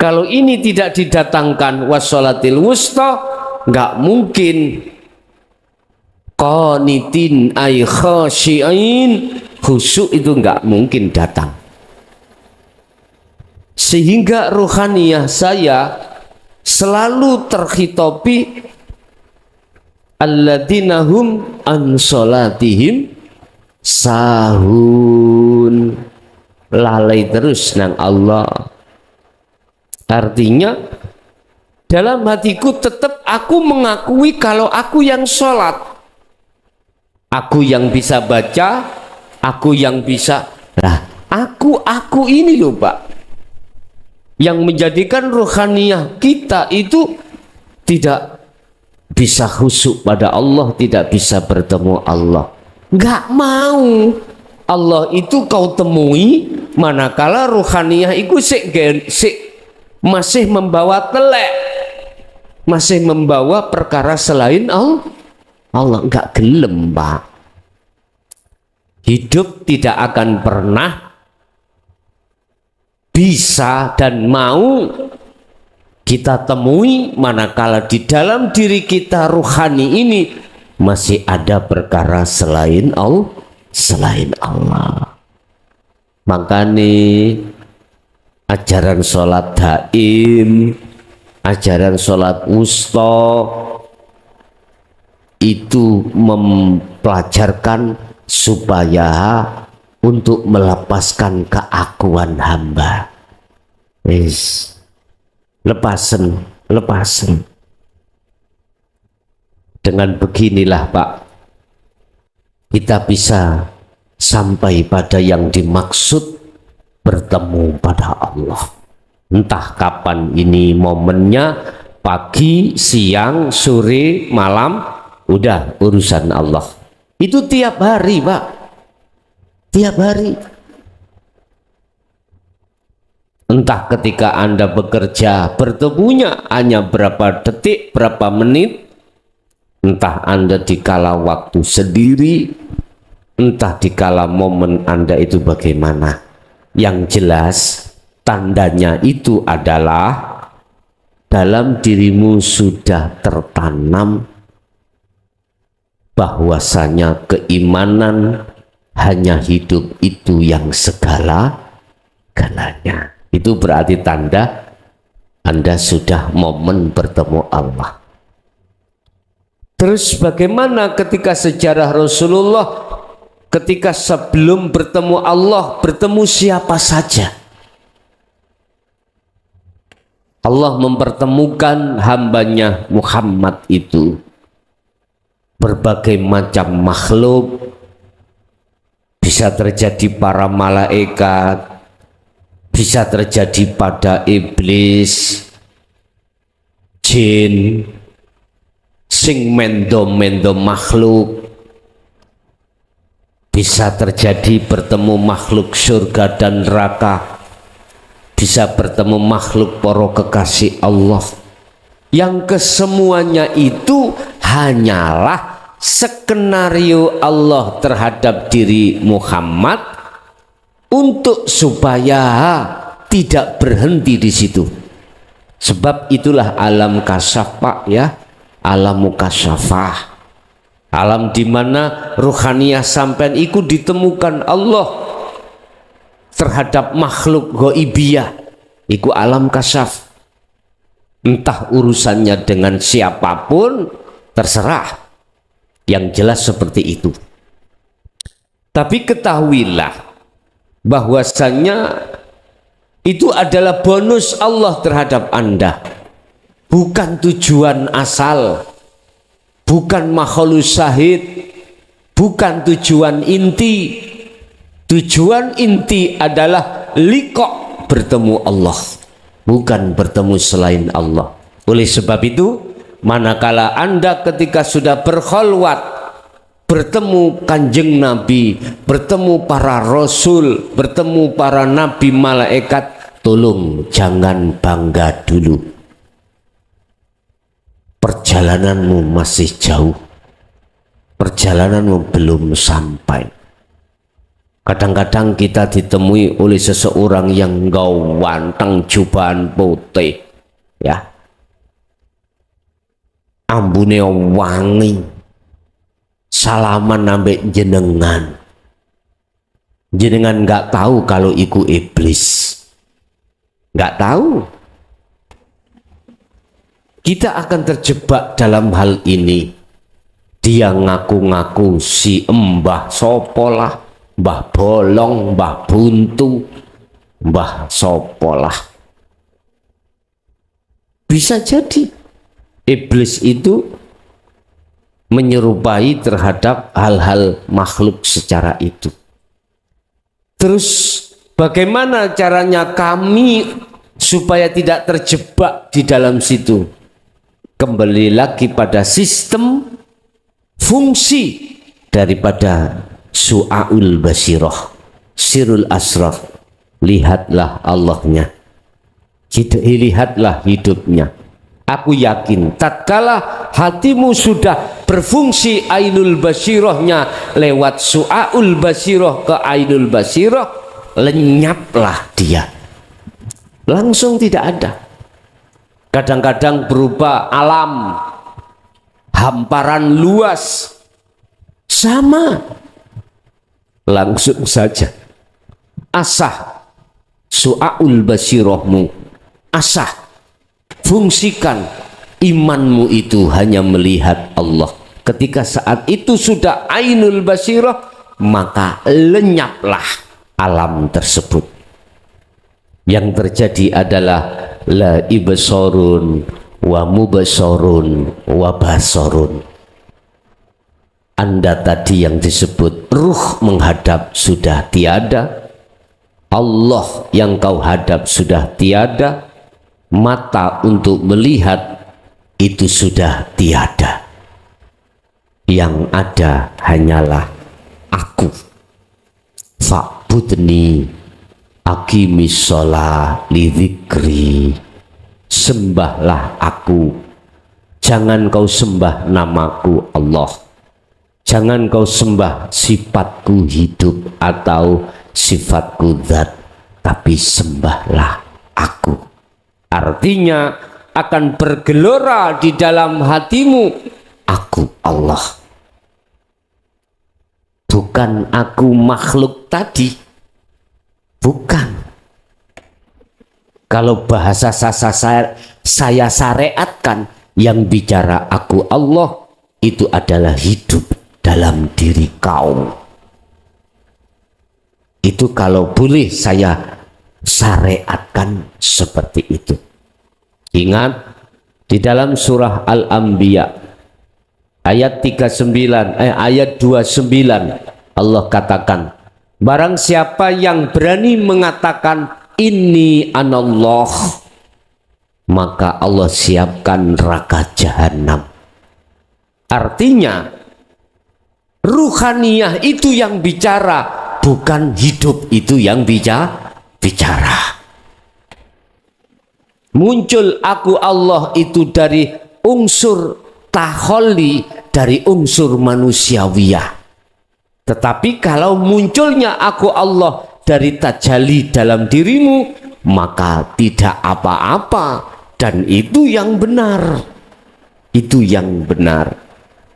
Kalau ini tidak didatangkan wassolatil wusta, nggak mungkin qanitin ay khasyi'in, khusyuk itu nggak mungkin datang. Sehingga ruhaniyah saya selalu terkhitopi alladzina hum an sholatihim sahun, lalai terus nang Allah. Artinya dalam hatiku tetap aku mengakui kalau aku yang sholat, aku yang bisa baca, aku yang bisa. Nah, aku ini loh Pak, yang menjadikan ruhaniyah kita itu tidak bisa khusyuk pada Allah, tidak bisa bertemu Allah. Nggak mau. Allah itu kau temui manakala ruhaniyah itu masih membawa telek, masih membawa perkara selain Allah. Nggak gelem Pak. Hidup tidak akan pernah bisa dan mau kita temui manakala di dalam diri kita ruhani ini masih ada perkara selain Allah. Makanya ajaran sholat daim, ajaran sholat wusta itu mempelajarkan supaya untuk melepaskan keakuan hamba. Lepasen. Dengan beginilah Pak, kita bisa sampai pada yang dimaksud, bertemu pada Allah. Entah kapan ini momennya, pagi, siang, sore, malam, udah urusan Allah. Itu tiap hari Pak, tiap hari. Entah ketika Anda bekerja, bertemunya hanya berapa detik, berapa menit, entah Anda dikala waktu sendiri, entah dikala momen Anda itu bagaimana. Yang jelas tandanya itu adalah dalam dirimu sudah tertanam bahwasanya keimanan hanya hidup itu yang segala-galanya. Itu berarti tanda Anda sudah momen bertemu Allah. Terus bagaimana ketika sejarah Rasulullah, ketika sebelum bertemu Allah, bertemu siapa saja? Allah mempertemukan hambanya Muhammad itu berbagai macam makhluk, bisa terjadi para malaikat, bisa terjadi pada iblis, jin, sing mendo-mendo makhluk, bisa terjadi bertemu makhluk surga dan neraka, bisa bertemu makhluk para kekasih Allah yang kesemuanya itu hanyalah skenario Allah terhadap diri Muhammad untuk supaya tidak berhenti di situ. Sebab itulah alam kasyaf, Pak, ya, alam mukasyafah, alam di mana ruhaniyah sampean iku ditemukan Allah terhadap makhluk ghaibiyah, iku alam kasyaf. Entah urusannya dengan siapapun terserah, yang jelas seperti itu. Tapi ketahuilah bahwasanya itu adalah bonus Allah terhadap Anda, bukan tujuan asal, bukan makhlus syahid, bukan tujuan inti. Tujuan inti adalah liqa, bertemu Allah, bukan bertemu selain Allah. Oleh sebab itu, manakala Anda ketika sudah berkholwat bertemu kanjeng Nabi, bertemu para rasul, bertemu para nabi malaikat, tolong jangan bangga dulu. Perjalananmu masih jauh, perjalananmu belum sampai. Kadang-kadang kita ditemui oleh seseorang yang gawanteng jubahan putih, ya, ambune wangi, salaman ambek jenengan, jenengan nggak tahu kalau iku iblis, nggak tahu. Kita akan terjebak dalam hal ini. Dia ngaku-ngaku si Mbah Sopolah, Mbah Bolong, Mbah Buntu, Mbah Sopolah. Bisa jadi iblis itu menyerupai terhadap hal-hal makhluk secara itu. Terus bagaimana caranya kami supaya tidak terjebak di dalam situ? Kembali lagi pada sistem fungsi daripada su'aul basirah, sirul asrar. Lihatlah Allahnya, lihatlah hidupnya. Aku yakin tatkala hatimu sudah berfungsi ainul basirahnya lewat su'aul basirah ke ainul basirah, lenyaplah dia, langsung tidak ada. Kadang-kadang berupa alam, hamparan luas, sama, langsung saja. Asah su'aul basirahmu, asah, fungsikan imanmu itu hanya melihat Allah. Ketika saat itu sudah ainul basirah, maka lenyaplah alam tersebut. Yang terjadi adalah la ibsorun wa mubsorun wa basorun. Anda tadi yang disebut ruh menghadap sudah tiada, Allah yang kau hadap sudah tiada, mata untuk melihat itu sudah tiada. Yang ada hanyalah aku. Fa'budni aqimis sholah li dzikri. Sembahlah aku, jangan kau sembah namaku Allah, jangan kau sembah sifatku hidup atau sifatku zat, tapi sembahlah aku. Artinya akan bergelora di dalam hatimu, aku Allah, bukan aku makhluk tadi, bukan. Kalau bahasa saya syariatkan, yang bicara aku Allah itu adalah hidup dalam diri kau. Itu kalau boleh saya syariatkan seperti itu. Ingat di dalam surah Al-Anbiya ayat 29 Allah katakan, barang siapa yang berani mengatakan inni anallah, maka Allah siapkan neraka jahanam. Artinya ruhaniyah itu yang bicara, bukan hidup itu yang bicara. Muncul aku Allah itu dari unsur taholli, dari unsur manusiawiyah. Tetapi kalau munculnya aku Allah dari tajalli dalam dirimu, maka tidak apa-apa, dan itu yang benar. Itu yang benar.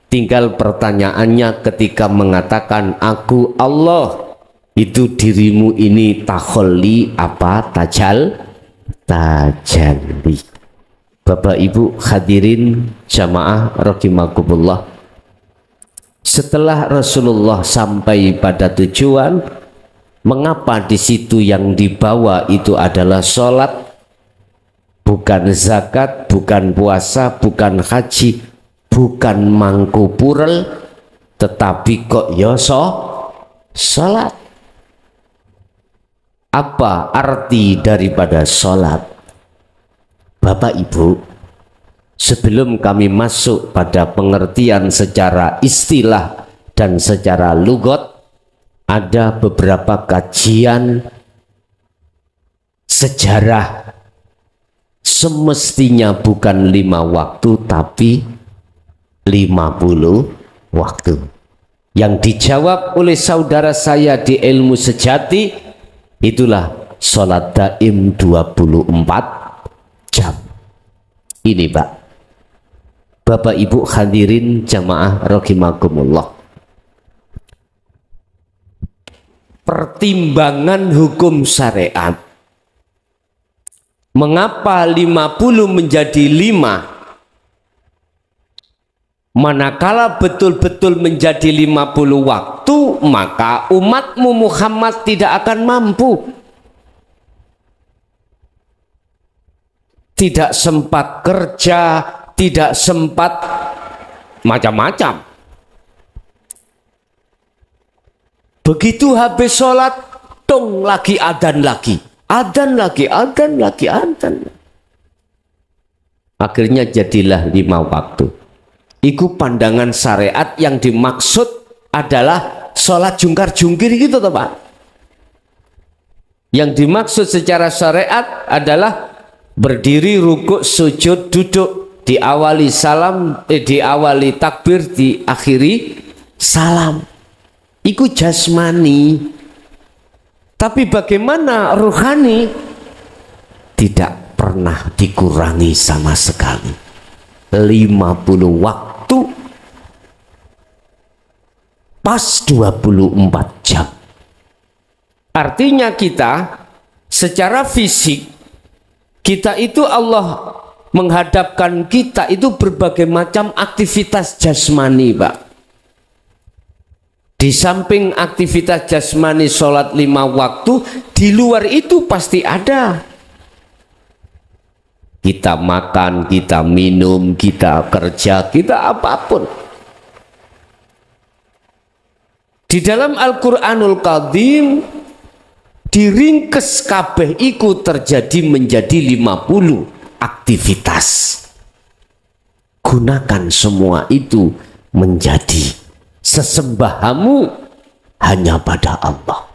Tinggal pertanyaannya ketika mengatakan aku Allah, itu dirimu ini taholli apa tajalli. Bapak Ibu hadirin jamaah rahimakumullah, setelah Rasulullah sampai pada tujuan, mengapa di situ yang dibawa itu adalah sholat, bukan zakat, bukan puasa, bukan haji, bukan mangkupurel, tetapi kok ya sholat? Apa arti daripada sholat? Bapak Ibu, sebelum kami masuk pada pengertian secara istilah dan secara lugat, ada beberapa kajian sejarah. Semestinya bukan 5 waktu tapi 50 waktu. Yang dijawab oleh saudara saya di ilmu sejati, itulah sholat daim 24 jam. Ini Pak, Bapak Ibu hadirin jamaah rahimakumullah, pertimbangan hukum syariat. Mengapa 50 menjadi 5? Manakala betul-betul menjadi 50 waktu, maka umatmu Muhammad tidak akan mampu. Tidak sempat kerja, tidak sempat macam-macam. Begitu habis sholat, dong lagi adzan lagi. Adzan lagi, adzan lagi, adzan. Akhirnya jadilah 5 waktu. Itu pandangan syariat, yang dimaksud adalah sholat jungkar-jungkir gitu toh Pak. Yang dimaksud secara syariat adalah berdiri, rukuk, sujud, duduk, diawali salam, diawali takbir, diakhiri salam. Itu jasmani. Tapi bagaimana ruhani? Tidak pernah dikurangi sama sekali. 50 waktu pas 24 jam. Artinya kita secara fisik, kita itu Allah menghadapkan kita itu berbagai macam aktivitas jasmani Pak. Di samping aktivitas jasmani sholat 5 waktu, di luar itu pasti ada. Kita makan, kita minum, kita kerja, kita apapun. Di dalam Al-Quranul Karim diringkes kabeh iku terjadi menjadi 50 aktivitas. Gunakan semua itu menjadi sesembahamu hanya pada Allah.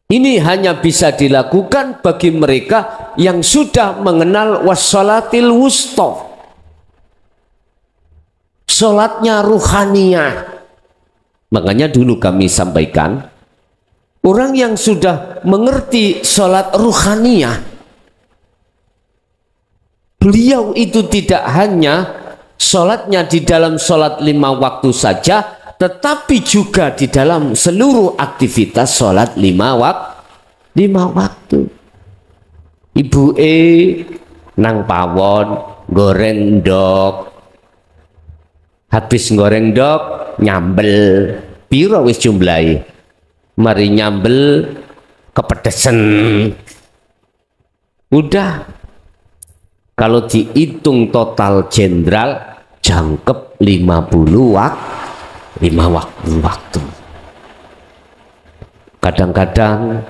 Ini hanya bisa dilakukan bagi mereka yang sudah mengenal wassalatil wusta, sholatnya ruhaniyah. Makanya dulu kami sampaikan, orang yang sudah mengerti sholat ruhaniyah, beliau itu tidak hanya sholatnya di dalam sholat 5 waktu saja, tetapi juga di dalam seluruh aktivitas sholat 5 waktu. Ibu nang pawon goreng ndok, habis goreng ndok nyambel, piro wis jumlahi, mari nyambel kepedesen. Udah, kalau dihitung total jenderal jangkep 50 waktu. Kadang-kadang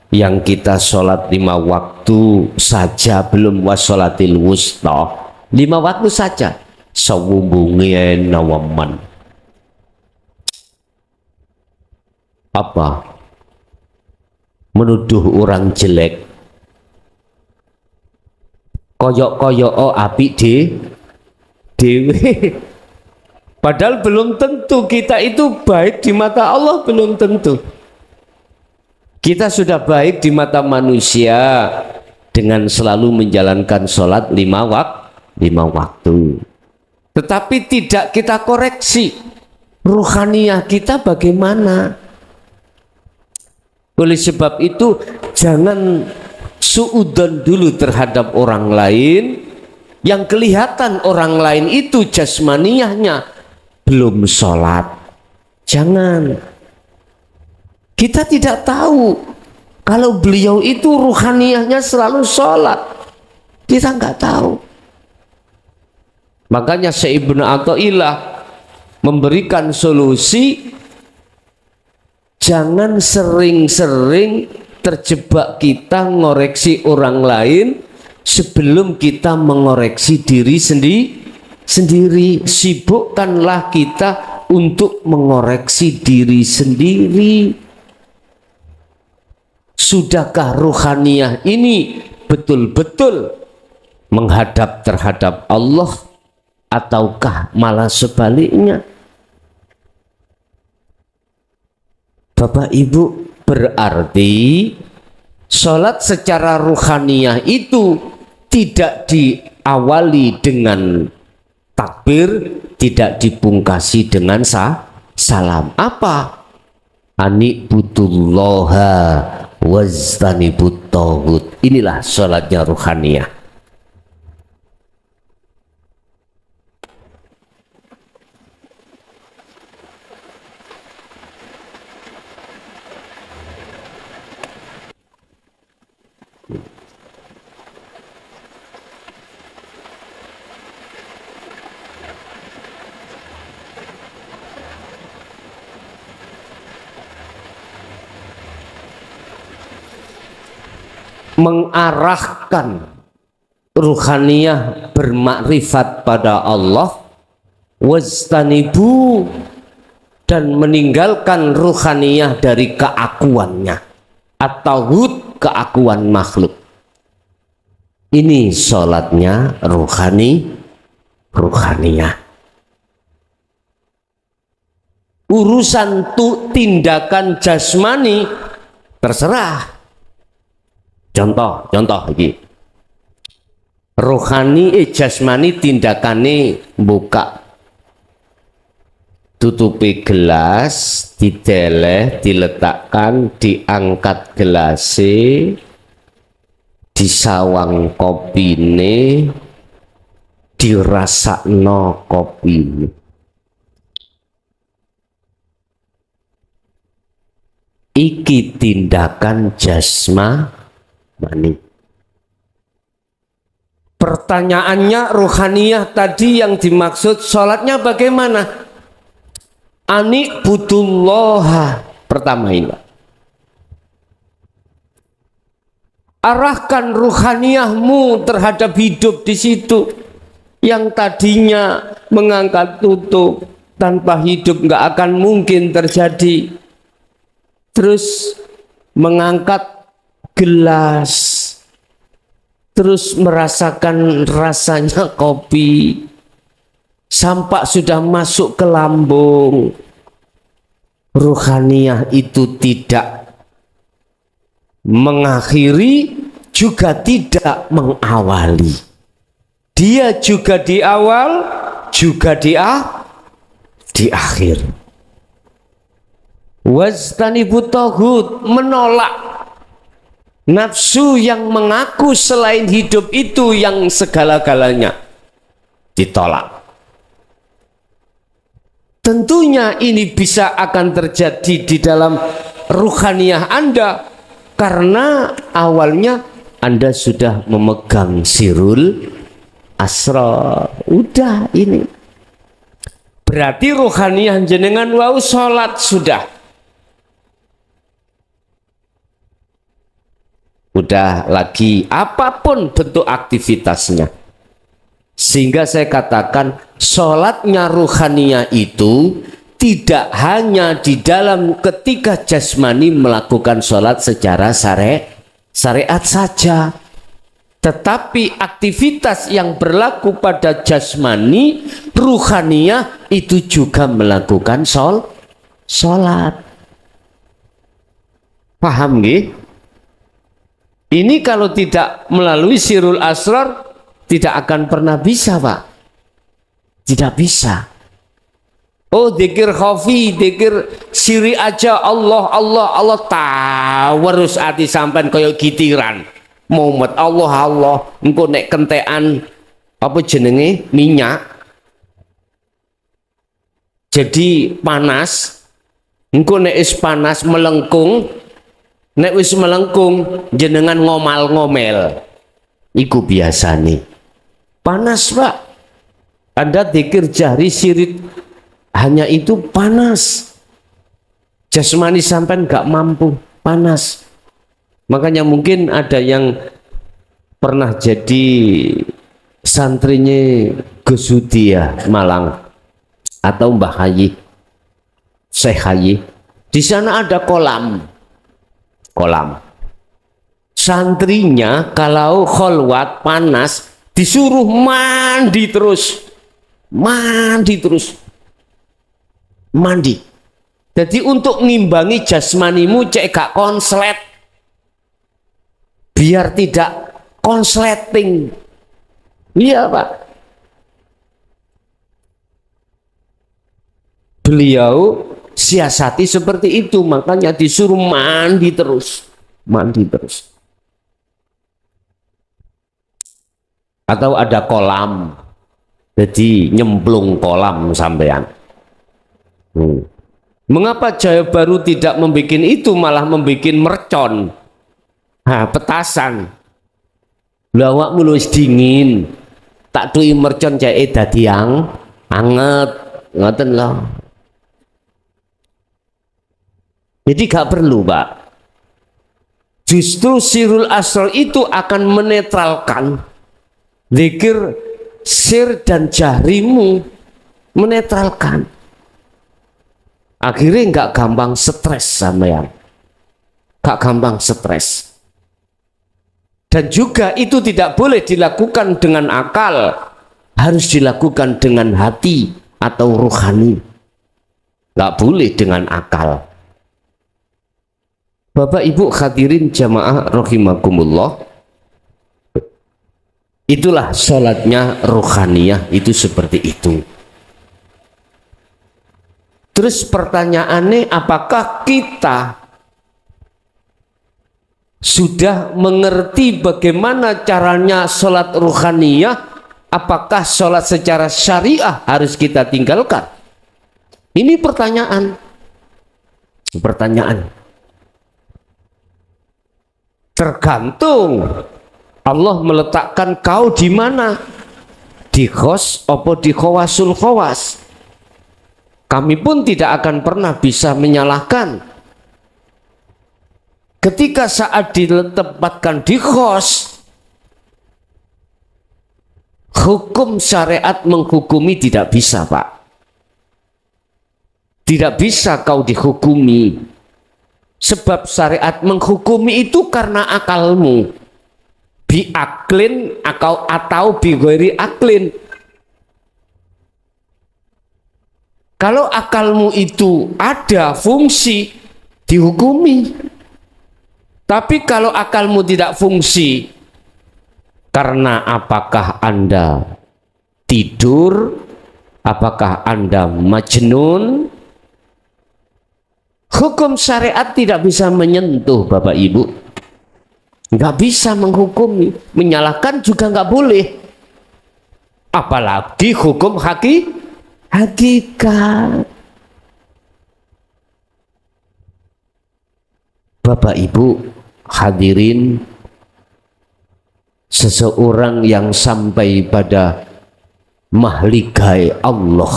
yang kita sholat 5 waktu saja belum wassolatil wusta, 5 waktu saja sawubungin nawaman. Apa? Menuduh orang jelek, koyok-koyok apik dewe. Padahal belum tentu kita itu baik di mata Allah, belum tentu. Kita sudah baik di mata manusia dengan selalu menjalankan sholat 5 waktu. Tetapi tidak kita koreksi ruhaniyah kita bagaimana. Oleh sebab itu jangan suudzon dulu terhadap orang lain yang kelihatan orang lain itu jasmaniyahnya belum sholat. Jangan. Kita tidak tahu kalau beliau itu ruhaniyahnya selalu sholat. Kita nggak tahu. Makanya Syekh Ibnu Athaillah memberikan solusi, jangan sering-sering terjebak kita ngoreksi orang lain sebelum kita mengoreksi diri sendiri. Sibukkanlah kita untuk mengoreksi diri sendiri. Sudahkah ruhaniyah ini betul-betul menghadap terhadap Allah, ataukah malah sebaliknya? Bapak Ibu, berarti sholat secara ruhaniyah itu tidak diawali dengan takbir, tidak dipungkasi dengan salam. Apa? Ani'budullaha waztanibut taghut. Inilah sholatnya ruhaniyah. Mengarahkan ruhaniyah bermakrifat pada Allah, wastanibu, dan meninggalkan ruhaniyah dari keakuannya atau keakuan makhluk. Ini sholatnya ruhaniyah. Urusan tindakan jasmani terserah. Contoh iki. Rohani jasmani tindakane buka tutupi gelas, dideleh, diletakkan, diangkat gelase, disawang kopine, dirasakno kopine. Iki tindakan jasmani. Pertanyaannya, ruhaniyah tadi yang dimaksud sholatnya bagaimana? Ani'budullaha. Pertama ini, arahkan ruhaniyahmu terhadap hidup di situ. Yang tadinya mengangkat tutup, tanpa hidup nggak akan mungkin terjadi. Terus mengangkat gelas, terus merasakan rasanya kopi, sampai sudah masuk ke lambung. Ruhaniyah itu tidak mengakhiri, juga tidak mengawali. Dia juga di awal, juga di akhir. Waztanibut taghut, menolak nafsu yang mengaku selain hidup itu yang segala-galanya, ditolak. Tentunya ini bisa akan terjadi di dalam ruhaniyah Anda karena awalnya Anda sudah memegang sirul asrar. Udah ini. Berarti ruhaniyah jenengan wau sholat sudah. Udah lagi apapun bentuk aktivitasnya. Sehingga saya katakan sholatnya ruhaniyah itu tidak hanya di dalam ketika jasmani melakukan sholat secara syariat saja. Tetapi aktivitas yang berlaku pada jasmani, ruhaniyah itu juga melakukan sholat. Paham nggih? Ini kalau tidak melalui sirul asrar tidak akan pernah bisa, Pak. Tidak bisa. Oh, dzikir khafi, dzikir siri aja, Allah Allah Allah, tawarus ati sampean kaya gitiran. Muhammad Allah Allah, engko nek kentekan apa jenenge minyak jadi panas, engko nek is panas melengkung, nek wis melengkung jenengan ngomal-ngomel, iku biasa nih panas, Pak. Anda dzikir jahri sirit hanya itu panas, jasmani sampean gak mampu, panas. Makanya mungkin ada yang pernah jadi santrinya Gus Hudi ya, Malang, atau Mbah Hayi, Syekh Hayi. Di sana ada kolam. Santrinya kalau kholwat panas disuruh mandi terus. Jadi untuk ngimbangi jasmanimu cek gak konslet, biar tidak konsleting. Iya, Pak. Beliau siasati seperti itu, makanya disuruh mandi terus. Atau ada kolam, jadi nyemplung kolam sampean. Mengapa Jaya Baru tidak membuat itu, malah membuat mercon? Petasan. Lawak mulus dingin, tak tui mercon jae dadi anget, ngoten loh. Jadi gak perlu, Pak. Justru sirul asrar itu akan menetralkan zikir sir dan jahrimu, menetralkan. Akhirnya nggak gampang stres sampean, nggak gampang stres. Dan juga itu tidak boleh dilakukan dengan akal, harus dilakukan dengan hati atau rohani. Nggak boleh dengan akal. Bapak Ibu hadirin jamaah rahimakumullah, itulah sholatnya rohaniyah, itu seperti itu. Terus pertanyaannya, apakah kita sudah mengerti bagaimana caranya sholat ruhaniyah? Apakah sholat secara syariah harus kita tinggalkan? Ini pertanyaan. Tergantung Allah meletakkan kau di mana, di khos atau di khawasul khawas. Kami pun tidak akan pernah bisa menyalahkan ketika saat ditempatkan di khos, hukum syariat menghukumi tidak bisa, Pak. Tidak bisa kau dihukumi, sebab syariat menghukumi itu karena akalmu, biaklin atau bighairi aklin. Kalau akalmu itu ada fungsi, dihukumi. Tapi kalau akalmu tidak fungsi, karena apakah Anda tidur, apakah Anda majnun, hukum syariat tidak bisa menyentuh Bapak Ibu. Nggak bisa menghukumi, menyalahkan juga nggak boleh. Apalagi hukum hakikat. Bapak Ibu hadirin, seseorang yang sampai pada mahligai Allah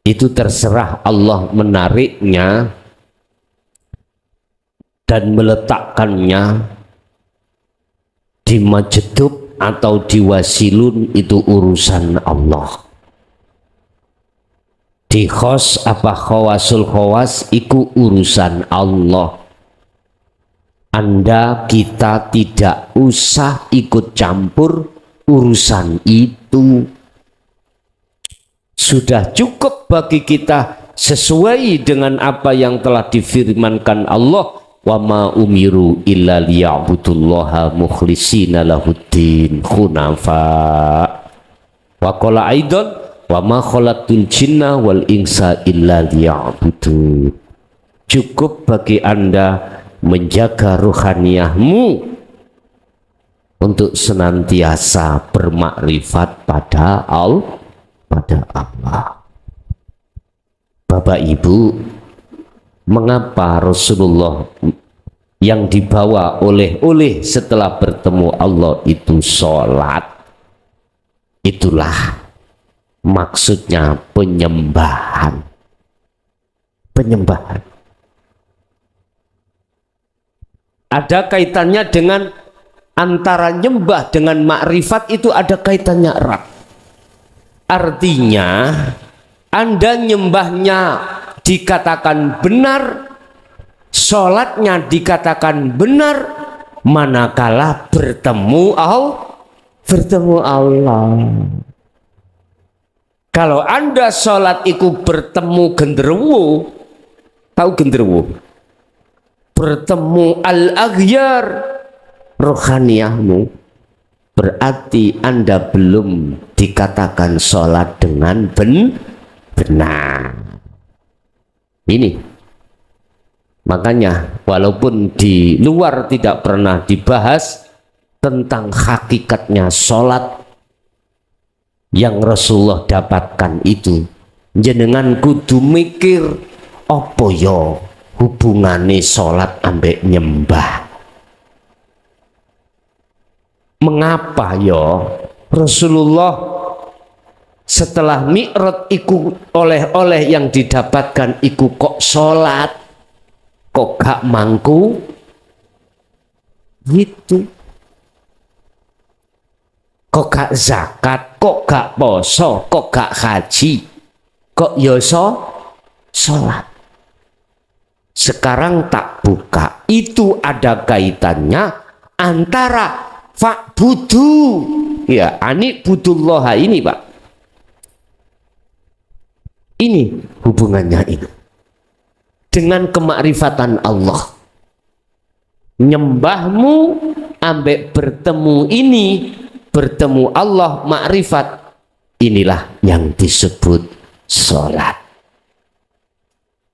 itu terserah Allah menariknya dan meletakkannya di majdub atau di wasilun, itu urusan Allah. Di khos apa khawasul khawas, iku urusan Allah. Anda kita tidak usah ikut campur urusan itu. Sudah cukup bagi kita sesuai dengan apa yang telah difirmankan Allah, wa ma umiru illa liya'budullaha mukhlishina lahuddin hunafa. Wa qala aidan wa ma khalaqtul jinna wal insa illa liya'budun. Cukup bagi Anda menjaga rohaniyahmu untuk senantiasa bermakrifat pada Allah. Bapak Ibu, mengapa Rasulullah yang dibawa oleh setelah bertemu Allah itu sholat? Itulah maksudnya penyembahan. Ada kaitannya dengan antara nyembah dengan makrifat, itu ada kaitannya erat. Artinya Anda nyembahnya dikatakan benar, sholatnya dikatakan benar, manakala bertemu Allah. Kalau Anda sholat itu bertemu genderuwo, tahu genderuwo? Bertemu al-aghyar, rohaniyahmu, berarti Anda belum dikatakan sholat dengan benar. Ini makanya walaupun di luar tidak pernah dibahas tentang hakikatnya sholat yang Rasulullah dapatkan itu, jenengan kudu mikir apa ya hubungane sholat ambek nyembah. Mengapa ya Rasulullah setelah mi'raj iku oleh yang didapatkan iku kok sholat, kok gak mangku gitu, kok gak zakat, kok gak poso, kok gak haji, kok yoso sholat. Sekarang tak buka, itu ada kaitannya antara fa'budu, ya, ani budullah ini Pak. Ini hubungannya ini dengan kemakrifatan Allah. Nyembahmu ambek bertemu ini, bertemu Allah makrifat, inilah yang disebut sholat.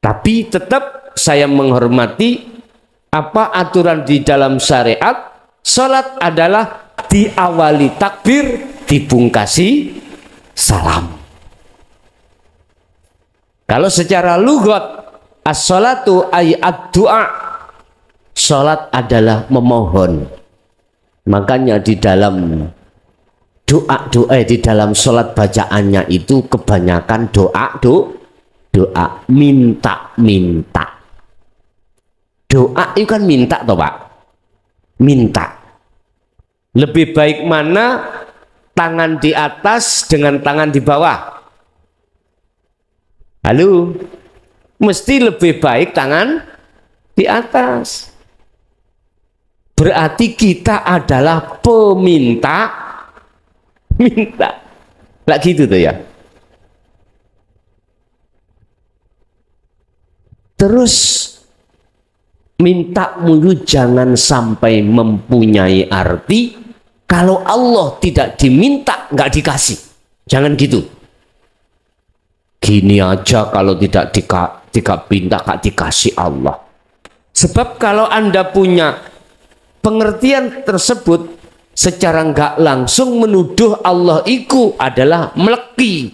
Tapi tetap saya menghormati apa aturan di dalam syariat. Sholat adalah diawali takbir, dipungkasi salam. Kalau secara lughat, as-sholatu ay ad-du'a, sholat adalah memohon. Makanya di dalam doa di dalam sholat bacaannya itu kebanyakan doa minta. Doa itu kan minta toh Pak, minta. Lebih baik mana tangan di atas dengan tangan di bawah? Halo, mesti lebih baik tangan di atas. Berarti kita adalah peminta, minta. Lah gitu tuh ya. Terus mintamu itu jangan sampai mempunyai arti kalau Allah tidak diminta nggak dikasih. Jangan gitu. Gini aja kalau tidak minta nggak dikasih Allah. Sebab kalau Anda punya pengertian tersebut, secara nggak langsung menuduh Allah itu adalah meleki.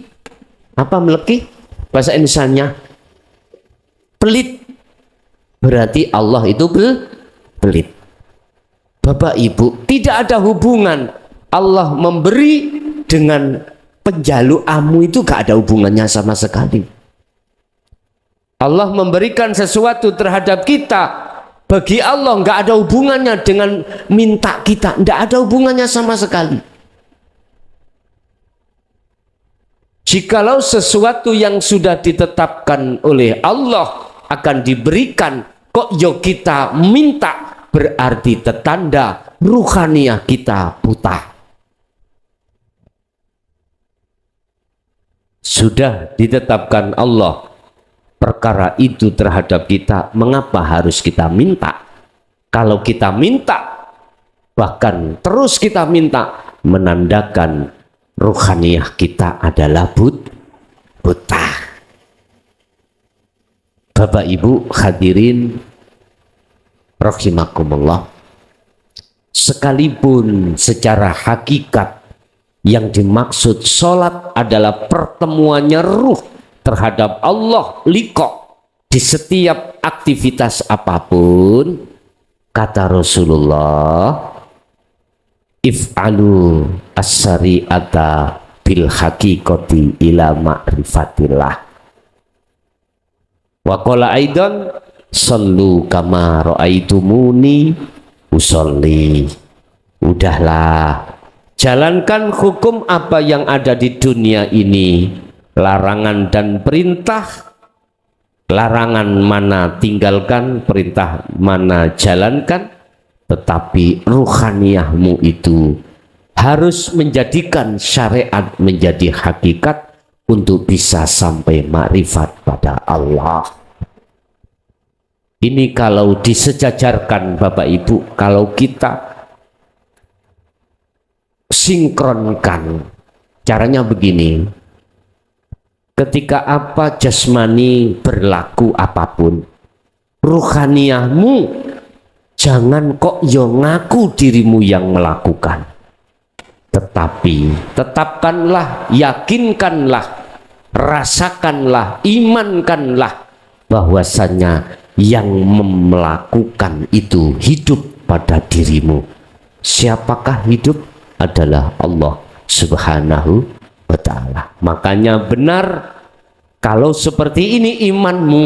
Apa meleki? Bahasa Indonesianya pelit. Berarti Allah itu pelit. Bapak Ibu, tidak ada hubungan Allah memberi dengan penjaluanmu, itu gak ada hubungannya sama sekali. Allah memberikan sesuatu terhadap kita, bagi Allah gak ada hubungannya dengan minta kita, gak ada hubungannya sama sekali. Jikalau sesuatu yang sudah ditetapkan oleh Allah akan diberikan, kok yo kita minta, berarti tetanda ruhaniah kita buta. Sudah ditetapkan Allah perkara itu terhadap kita, mengapa harus kita minta? Kalau kita minta, bahkan terus kita minta, menandakan ruhaniah kita adalah buta. Bapak Ibu hadirin rahimakumullah, sekalipun secara hakikat yang dimaksud sholat adalah pertemuannya ruh terhadap Allah liqa di setiap aktivitas apapun, kata Rasulullah, if'alu as-sari'ata bil haqiqati ila ma'rifatillah. Wa qala aidan sallu kama ra'aitumuni usolli. Udahlah, jalankan hukum apa yang ada di dunia ini, larangan dan perintah, larangan mana tinggalkan, perintah mana jalankan, tetapi ruhaniyahmu itu harus menjadikan syariat menjadi hakikat untuk bisa sampai makrifat pada Allah. Ini kalau disejajarkan Bapak Ibu, kalau kita sinkronkan, caranya begini, ketika apa jasmani berlaku apapun, ruhaniyahmu jangan kok yo ngaku dirimu yang melakukan, tetapi tetapkanlah, yakinkanlah, rasakanlah, imankanlah bahwasanya yang melakukan itu hidup pada dirimu. Siapakah hidup? Adalah Allah Subhanahu wa ta'ala. Makanya benar, kalau seperti ini imanmu,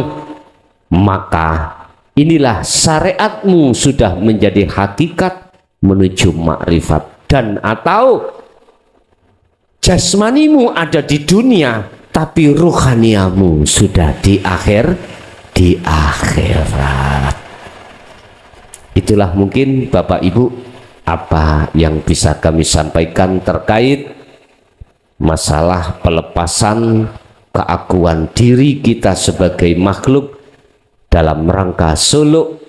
maka inilah syariatmu sudah menjadi hakikat menuju makrifat. Dan atau jasmanimu ada di dunia, tapi ruhaniamu sudah di akhirat. Itulah mungkin Bapak Ibu apa yang bisa kami sampaikan terkait masalah pelepasan keakuan diri kita sebagai makhluk dalam rangka suluk,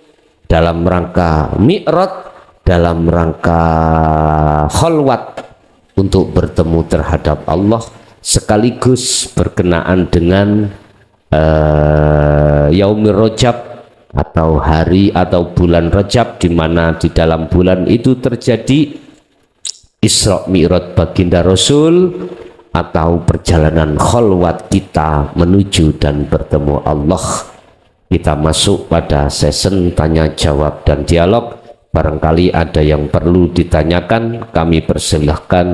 dalam rangka mi'raj, dalam rangka khalwat untuk bertemu terhadap Allah, sekaligus berkenaan dengan Yaumir Rajab atau hari atau bulan Rajab, di mana di dalam bulan itu terjadi Isra Mi'raj baginda Rasul atau perjalanan khalwat kita menuju dan bertemu Allah. Kita masuk pada sesi tanya jawab dan dialog. Barangkali ada yang perlu ditanyakan, kami persilahkan.